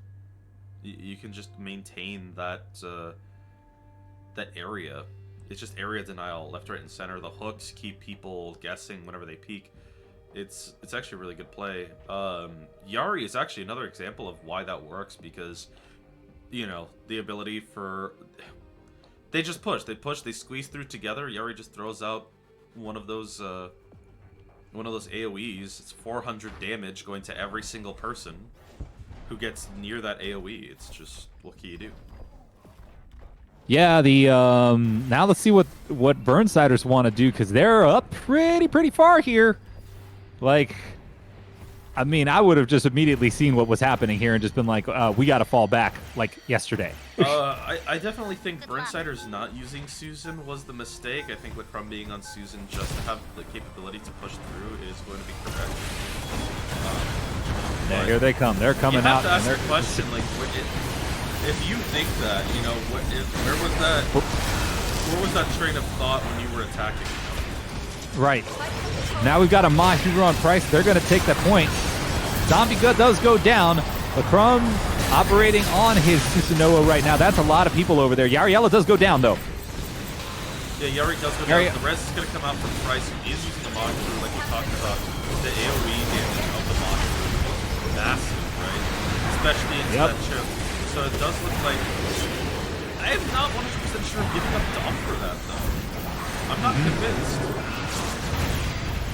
maintain that that area. It's just area denial, left, right, and center. The hooks keep people guessing whenever they peek. It's actually a really good play. Yari is actually another example of why that works because, you know, the ability for... They just push. They squeeze through together. Yari just throws out one of those AoEs. It's 400 damage going to every single person who gets near that AoE. It's just, what can you do? Yeah, now let's see what Burnsiders want to do because they're up pretty far here. Like, I mean, I would have just immediately seen what was happening here and just been like, we got to fall back like yesterday. I definitely think Burnsiders not using Susan was the mistake. I think with Crum being on Susan just to have the capability to push through is going to be correct. Yeah, here they come. They're coming out. You have to ask the question, like, if you think that, you know, where was that train of thought when you were attacking? Right. Now we've got a Mahiro on Price. They're going to take that point. Zombie Gut does go down. The Crum operating on his Susanoo right now. That's a lot of people over there. Yariella does go down, though. Yeah, Yari does go down. The rest is going to come out from Price, who is using the Mahiro, like we talked about. The AoE damage of the Mahiro is massive, right? Especially into that chip. So it does look like... I am not 100% sure giving up Dom for that, though. I'm not convinced.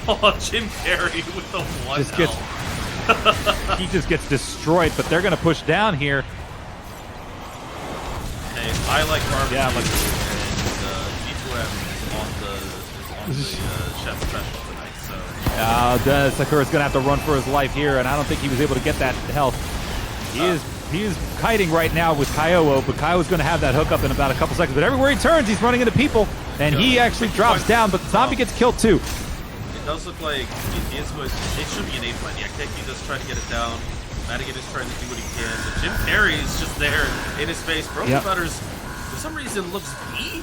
Oh, Jim Carrey with the one he just gets destroyed, but they're going to push down here. Hey, I like barbecue, and G2M is on the chef special tonight, so... Sakura's going to have to run for his life here, and I don't think he was able to get that health. He is kiting right now with Kyowo, but Kyowo's going to have that hook up in about a couple seconds. But everywhere he turns, he's running into people, and he actually drops down, but the zombie gets killed too. It does look like it should be an A plan. Yeah, Keki does try to get it down. Madigan is trying to do what he can, but Jim Carrey is just there in his face. Broken Butters, for some reason, looks B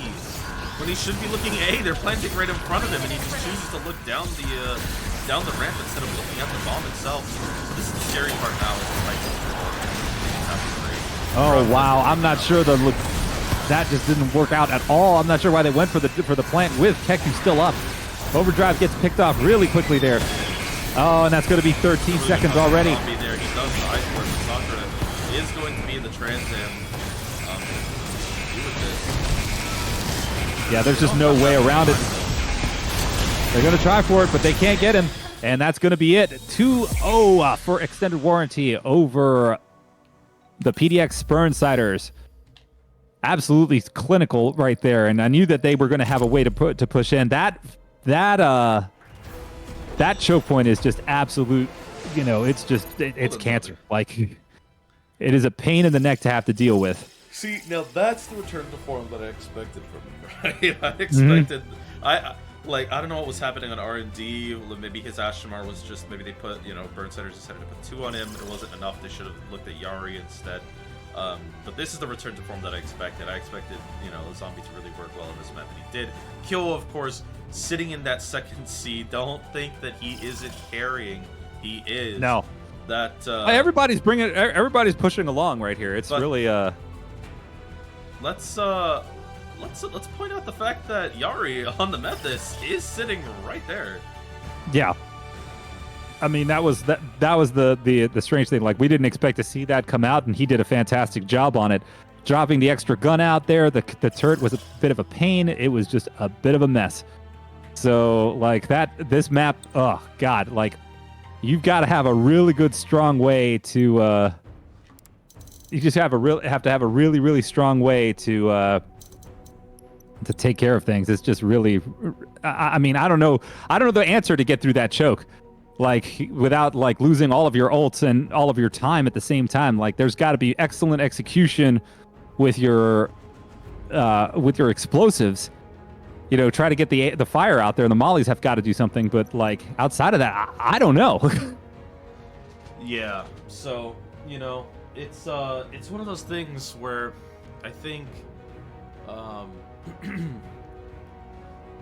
when he should be looking A. They're planting right in front of him, and he just chooses to look down the ramp instead of looking at the bomb itself. So this is the scary part now. Oh wow! I'm not sure that just didn't work out at all. I'm not sure why they went for the plant with Keku still up. Overdrive gets picked off really quickly there. Oh, and that's going to be 13 seconds already. There. He does the ice work. Sakura is going to be in the Trans Am. Yeah, there's just no way around it. They're going to try for it, but they can't get him. And that's going to be it. 2-0 for extended warranty over the PDX Burnsiders. Absolutely clinical right there. And I knew that they were going to have a way to push in. That choke point is just absolute, you know, it's cancer. Like, it is a pain in the neck to have to deal with. See, now that's the return to form that I expected from him, right? I expected, I don't know what was happening on R&D. Maybe his Ashtamar was just, maybe they put, you know, Burnsiders decided to put 2 on him. It wasn't enough. They should have looked at Yari instead. But this is the return to form that I expected. I expected, you know, the zombie to really work well in this map, and he did. Kyo, of course, sitting in that second seed. Don't think that he isn't carrying. He is. No. that everybody's pushing along right here. It's really let's point out the fact that Yari on the Metis is sitting right there. Yeah. I mean, that was the strange thing. Like, we didn't expect to see that come out, and he did a fantastic job on it. Dropping the extra gun out there, the turret was a bit of a pain. It was just a bit of a mess. So, like, this map, oh god, like, you've got to have a really good, strong way to. You just have to have a really, really strong way to take care of things. It's just really. I mean, I don't know the answer to get through that choke. Like, without like losing all of your ults and all of your time at the same time. Like, there's got to be excellent execution with your explosives. You know, try to get the fire out there. The mollies have got to do something, but like outside of that, I don't know. Yeah. So, you know, it's one of those things where I think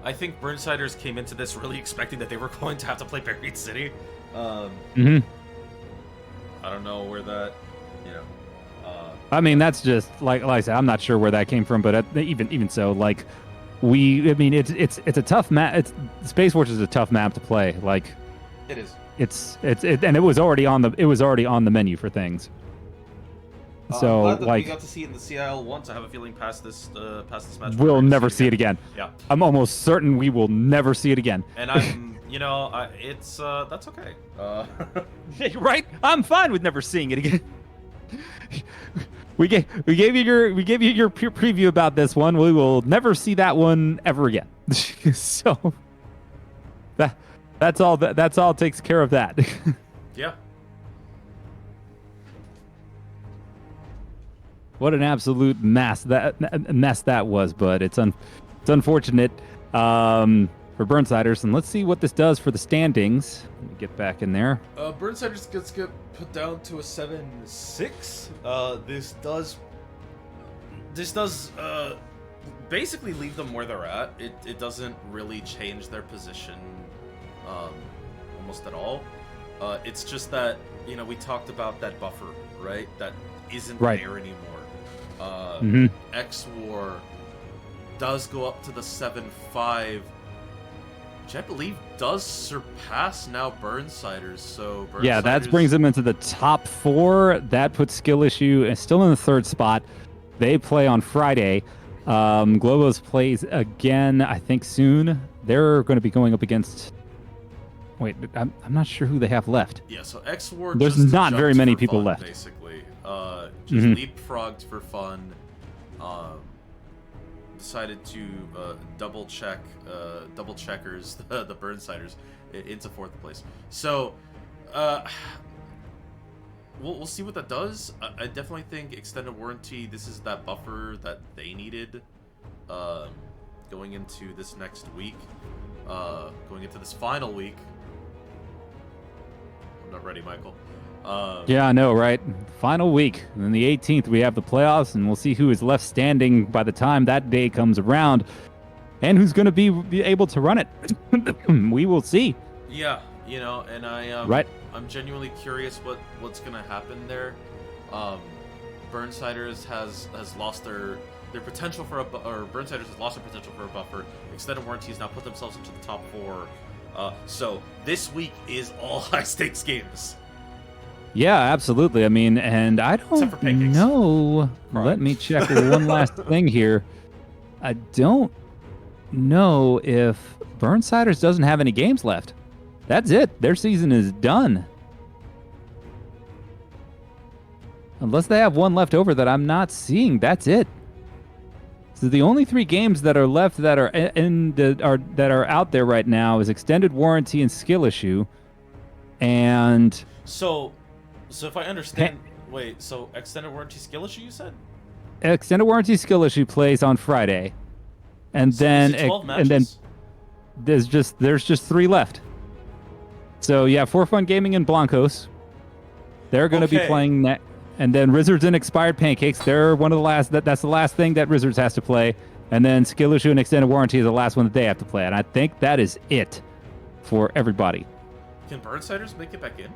I think Burnsiders came into this really expecting that they were going to have to play Buried City. I don't know where that, you know. I mean, that's just like I said. I'm not sure where that came from, but even so, like it's a tough map. Space Force is a tough map to play. Like, it is. And it was already on the menu for things. So I'm glad that like, we got to see it in the CIL once. I have a feeling past this match we'll never see it again. Yeah, I'm almost certain we will never see it again. And I'm, you know, it's that's okay. Right? I'm fine with never seeing it again. We gave you your preview about this one. We will never see that one ever again. So that's all takes care of that. Yeah. What an absolute mess that was, but it's unfortunate for Burnsiders. And let's see what this does for the standings. Let me get back in there. Burnsiders gets put down to a 7-6. This does basically leave them where they're at. It doesn't really change their position almost at all. It's just that, you know, we talked about that buffer, right? That isn't right there anymore. X-War does go up to the 7-5, which I believe does surpass now Burnsiders. So yeah, that brings them into the top 4. That puts Skill Issue still in the 3rd spot. They play on Friday. Globos plays again, I think, soon. They're going to be going up against. Wait, I'm not sure who they have left. Yeah, so X-War. There's just not very many people fun, left. Basically, just leapfrogged for fun. Decided to double checkers the Burnsiders into 4th place. So we'll see what that does. I definitely think extended warranty. This is that buffer that they needed going into this next week, going into this final week. I'm not ready, Michael. Yeah, I know, right? Final week. And then the 18th, we have the playoffs, and we'll see who is left standing by the time that day comes around, and who's going to be able to run it. We will see. Yeah, you know, and I'm genuinely curious what's going to happen there. Burnsiders has lost their potential for Burnsiders has lost their potential for a buffer. Extended warranties now put themselves into the top 4. So this week is all high stakes games. Yeah, absolutely. I mean, and I don't know. Let me check one last thing here. I don't know if Burnsiders doesn't have any games left. That's it. Their season is done. Unless they have one left over that I'm not seeing, that's it. So the only 3 games that are left that are that are out there right now is extended warranty and skill issue, and so if I understand, wait, so extended warranty skill issue you said? Extended warranty skill issue plays on Friday, and so then is it 12 matches? and then there's just 3 left. So yeah, For Fun Gaming and Blancos, they're going to be playing that. And then Rizzards and Expired Pancakes, they're one of the last. That's the last thing that Rizzards has to play. And then Skill Issue and Extended Warranty is the last one that they have to play. And I think that is it for everybody. Can Burnsiders make it back in?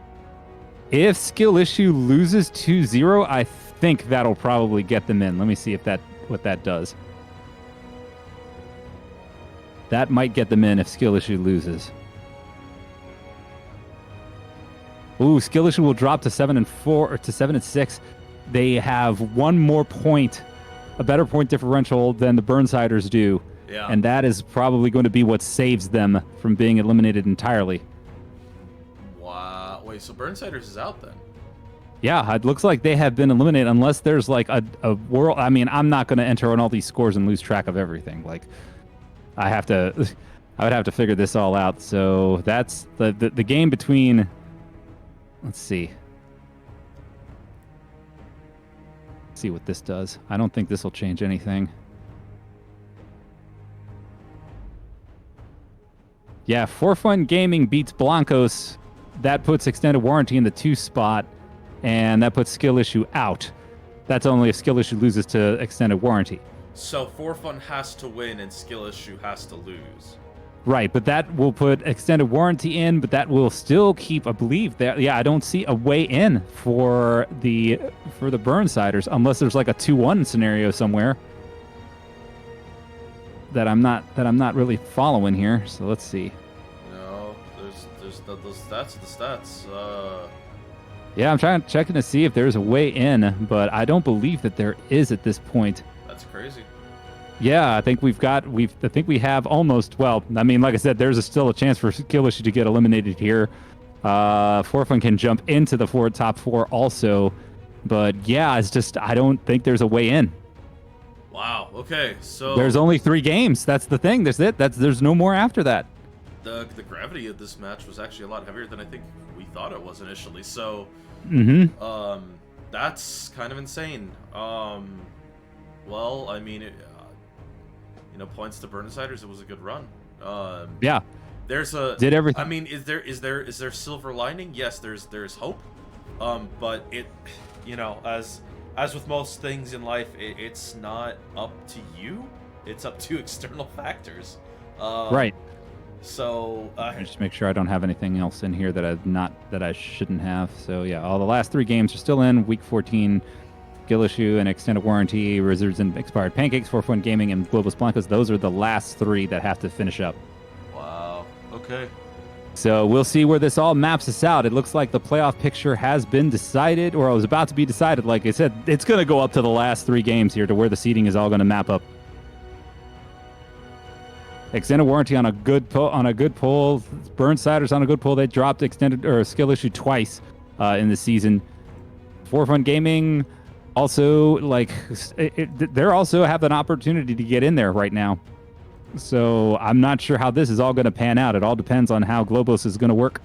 If Skill Issue loses 2-0, I think that'll probably get them in. Let me see if what that does. That might get them in if Skill Issue loses. Ooh, Skill Issue will drop to 7-4 or to 7-6. They have one more point, a better point differential than the Burnsiders do. Yeah. And that is probably going to be what saves them from being eliminated entirely. Wow. Wait, so Burnsiders is out then? Yeah, it looks like they have been eliminated unless there's like a world. I mean, I'm not going to enter on all these scores and lose track of everything. Like, I would have to figure this all out. So that's the game between. Let's see. See what this does. I don't think this will change anything. Yeah, For Fun Gaming beats Blancos. That puts Extended Warranty in the 2 spot, and that puts Skill Issue out. That's only if Skill Issue loses to Extended Warranty. So For Fun has to win and Skill Issue has to lose. Right, but that will put Extended Warranty in, but that will still keep, I believe, that. Yeah, I don't see a way in for the Burnsiders unless there's like a 2-1 scenario somewhere that I'm not really following here. So let's see. No, there's those stats. The stats. Yeah, I'm checking to see if there's a way in, but I don't believe that there is at this point. That's crazy. Yeah, I think we have almost. Well, I mean, like I said, there's still a chance for Skill Issue to get eliminated here. For Fun can jump into the top 4 also, but yeah, it's just I don't think there's a way in. Wow. Okay. So There's only 3 games. That's the thing. That's it. There's no more after that. the gravity of this match was actually a lot heavier than I think we thought it was initially. So, that's kind of insane. Well, I mean, points to Burnsiders. It was a good run. Yeah. There's a Did everything. I mean, is there silver lining? Yes, there's hope. But it, as with most things in life, it's not up to you. It's up to external factors. Right. So Just make sure I don't have anything else in here that I shouldn't have. So yeah, all the last 3 games are still in. Week 14, Skill Issue and Extended Warranty, Wizards and Expired Pancakes, For Fun Gaming, and Globus Blancos. Those are the last 3 that have to finish up. wow. Okay. So we'll see where this all maps us out. It looks like the playoff picture has been decided, or it was about to be decided. Like I said, it's going to go up to the last 3 games here to where the seeding is all going to map up. Extended Warranty on a good pull. Burnsiders on a good pull. They dropped Extended or Skill Issue twice in the season. For Fun Gaming also they're also have an opportunity to get in there right now. So I'm not sure how this is all going to pan out. It all depends on how Globos is going to work.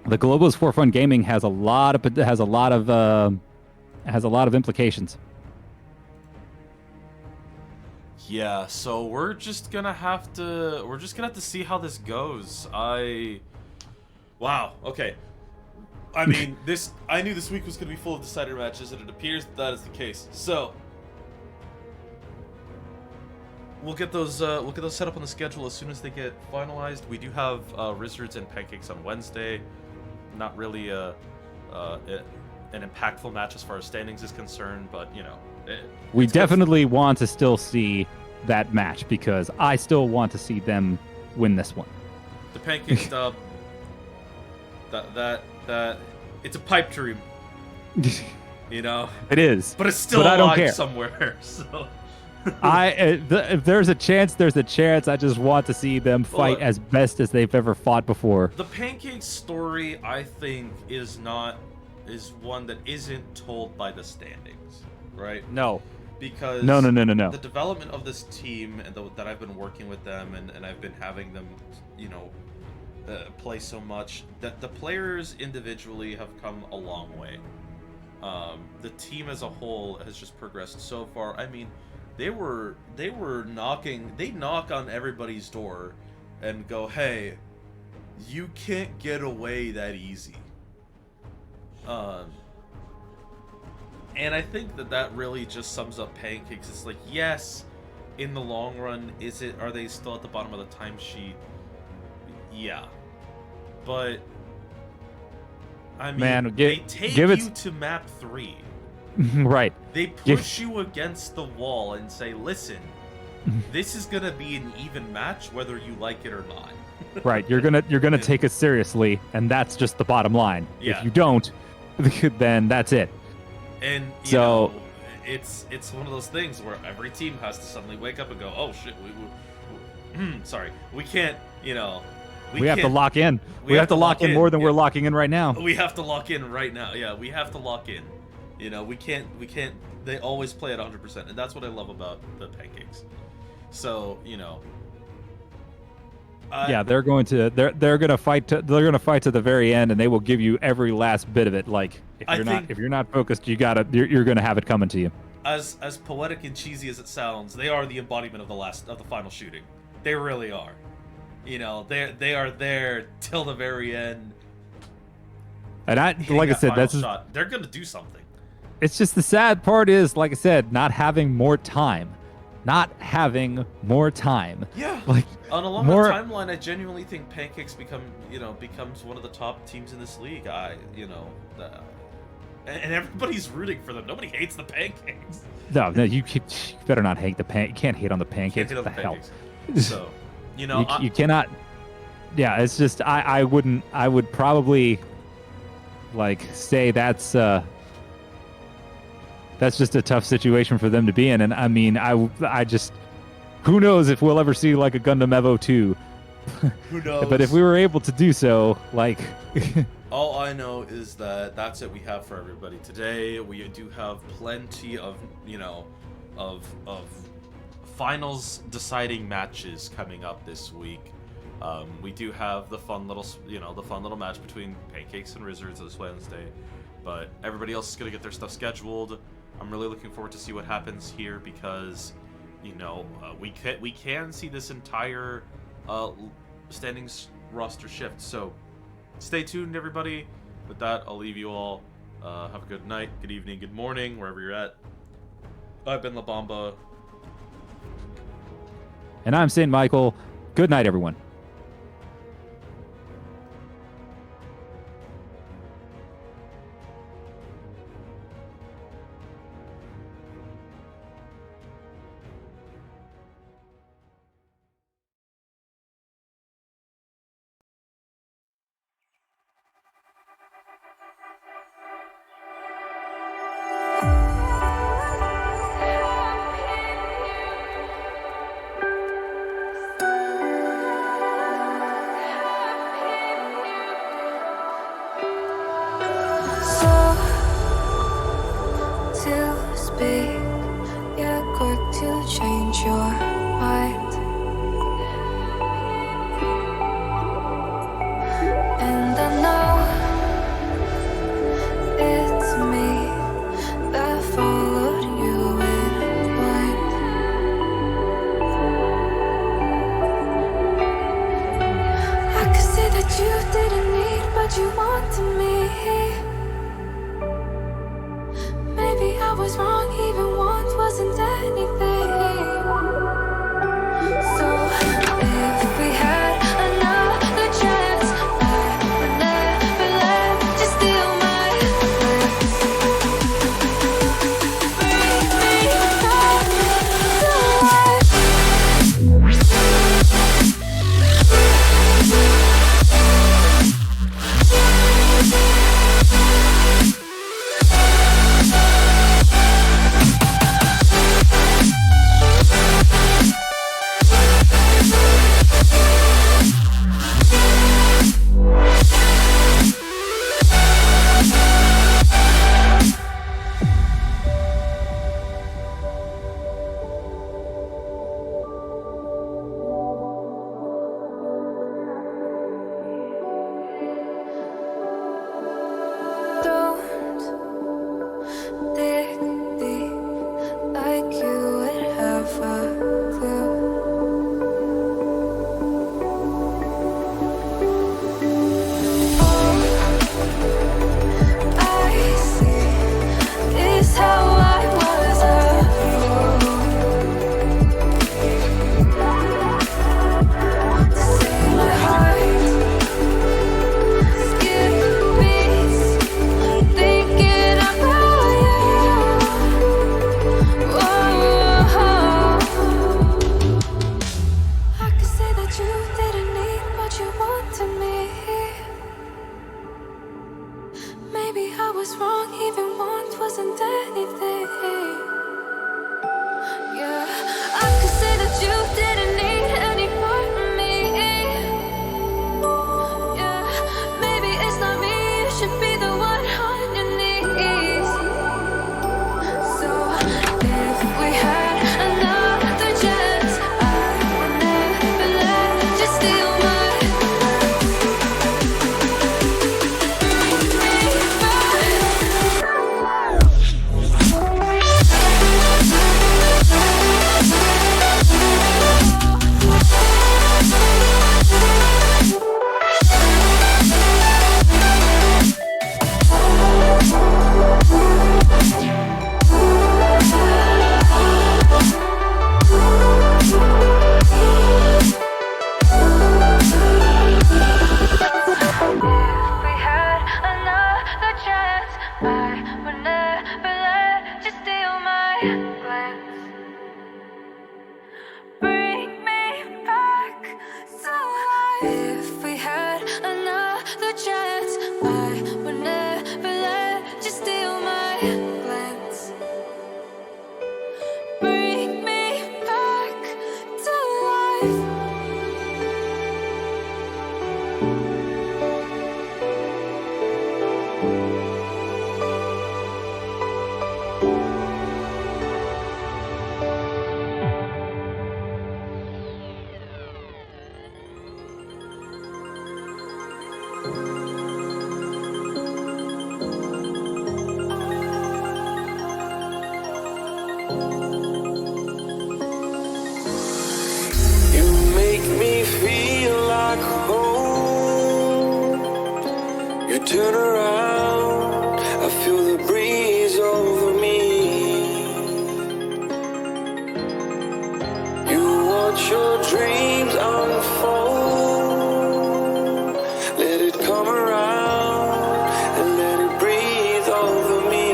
The Globos For Fun Gaming has a lot of implications. Yeah, so we're just gonna have to see how this goes. Wow, okay. I mean, I knew this week was gonna be full of decider matches, and it appears that is the case. So we'll get those set up on the schedule as soon as they get finalized. We do have Wizards and Pancakes on Wednesday. Not really an impactful match as far as standings is concerned, but we definitely want to still see that match because I still want to see them win this one. The Pancakes dub. that it's a pipe dream. It is. But it's still I don't alive care. somewhere. So if there's a chance, there's a chance. I just want to see them fight as best as they've ever fought before. The Pancakes story, I think, is one that isn't told by the standings, right? No. Because no. The development of this team and that I've been working with them and I've been having them, play so much that the players individually have come a long way. The team as a whole has just progressed so far. I mean, they knock on everybody's door and go, "Hey, you can't get away that easy." And I think that really just sums up Pancakes. It's like, yes, in the long run, are they still at the bottom of the timesheet? Yeah. But I mean, Man, they take give you it to map 3. right. They push you against the wall and say, listen, this is going to be an even match whether you like it or not. Right. You're gonna take it seriously, and that's just the bottom line. Yeah. If you don't, then that's it. And you So- know, it's one of those things where every team has to suddenly wake up and go, oh shit, sorry, we can't, you know, We have to can't- lock in. We have to lock in more than we're locking in right now. We have to lock in right now. Yeah, we have to lock in. You know, we can't. They always play at 100%, and that's what I love about the Pancakes. So, you know, Yeah, they're going to fight to the very end, and they will give you every last bit of it. Like if you're not focused, you're going to have it coming to you. As poetic and cheesy as it sounds, they are the embodiment of the final shooting. They really are. You know, they are there till the very end. And like I said, they're going to do something. It's just the sad part is, like I said, not having more time. Yeah. Like on a longer timeline, I genuinely think Pancakes becomes one of the top teams in this league. And everybody's rooting for them. Nobody hates the Pancakes. No, you better not hate the You can't hate on the Pancakes. What the hell? So, you know, you cannot. Yeah, it's just I would probably like say that's just a tough situation for them to be in. And I mean, I just, who knows if we'll ever see like a Gundam Evo 2. Who knows? But if we were able to do so, like... All I know is that that's it we have for everybody today. We do have plenty of, of finals deciding matches coming up this week. We do have the fun little match between Pancakes and Wizards this Wednesday. But everybody else is going to get their stuff scheduled. I'm really looking forward to see what happens here because, we can see this entire standings roster shift. So stay tuned, everybody. With that, I'll leave you all. Have a good night, good evening, good morning, wherever you're at. I've been La Bamba. And I'm St. Michael. Good night, everyone. Maybe I was wrong, even once wasn't anything. Yeah, I could say that you didn't need any part of me. Yeah, maybe it's not me, you should be the one on your knees. So if we had another chance, I would never let you steal my turn around, I feel the breeze over me. You watch your dreams unfold. Let it come around and let it breathe over me.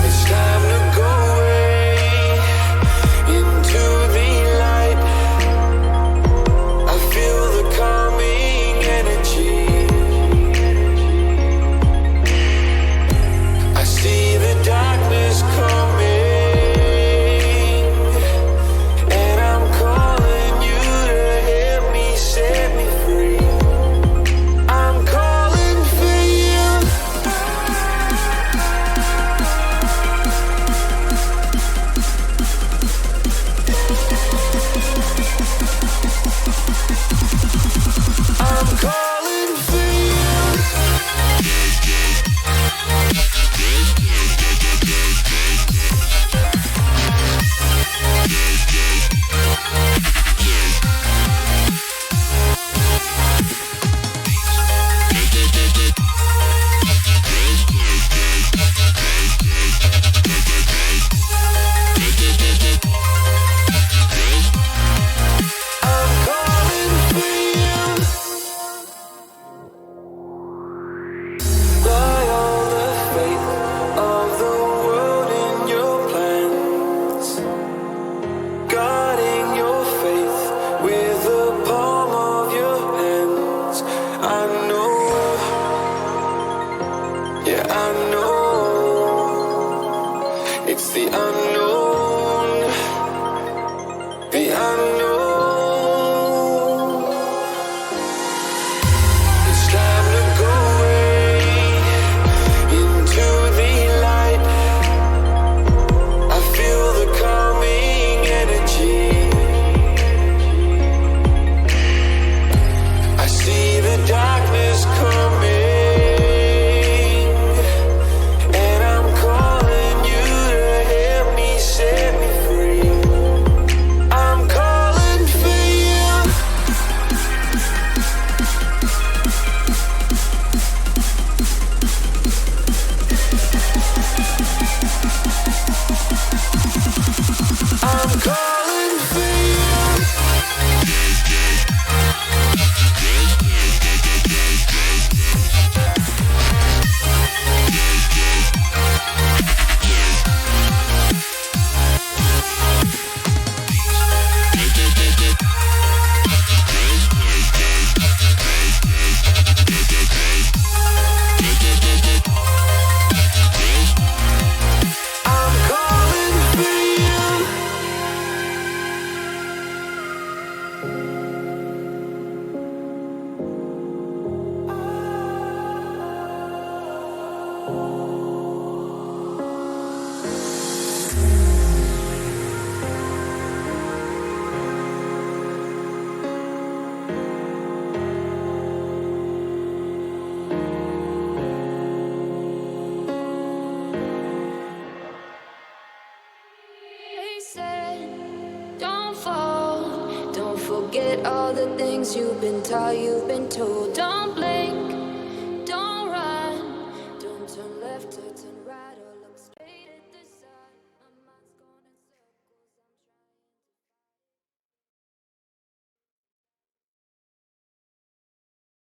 It's time to go away into the light. I feel the calming energy. I see the darkness coming, and I'm calling you to help me set me free. I'm calling for you. I'm calling for you. I'm calling for you. Lie all the faith of the world in your plans, guarding your faith with the palm of your hands. I know, yeah, I know, it's the unknown, the unknown. It's time to go away into the light. I feel the calming energy. I see the darkness coming, and I'm calling you to help forget all the things you've been taught, you've been told. Don't blink, don't run, don't turn left or turn right.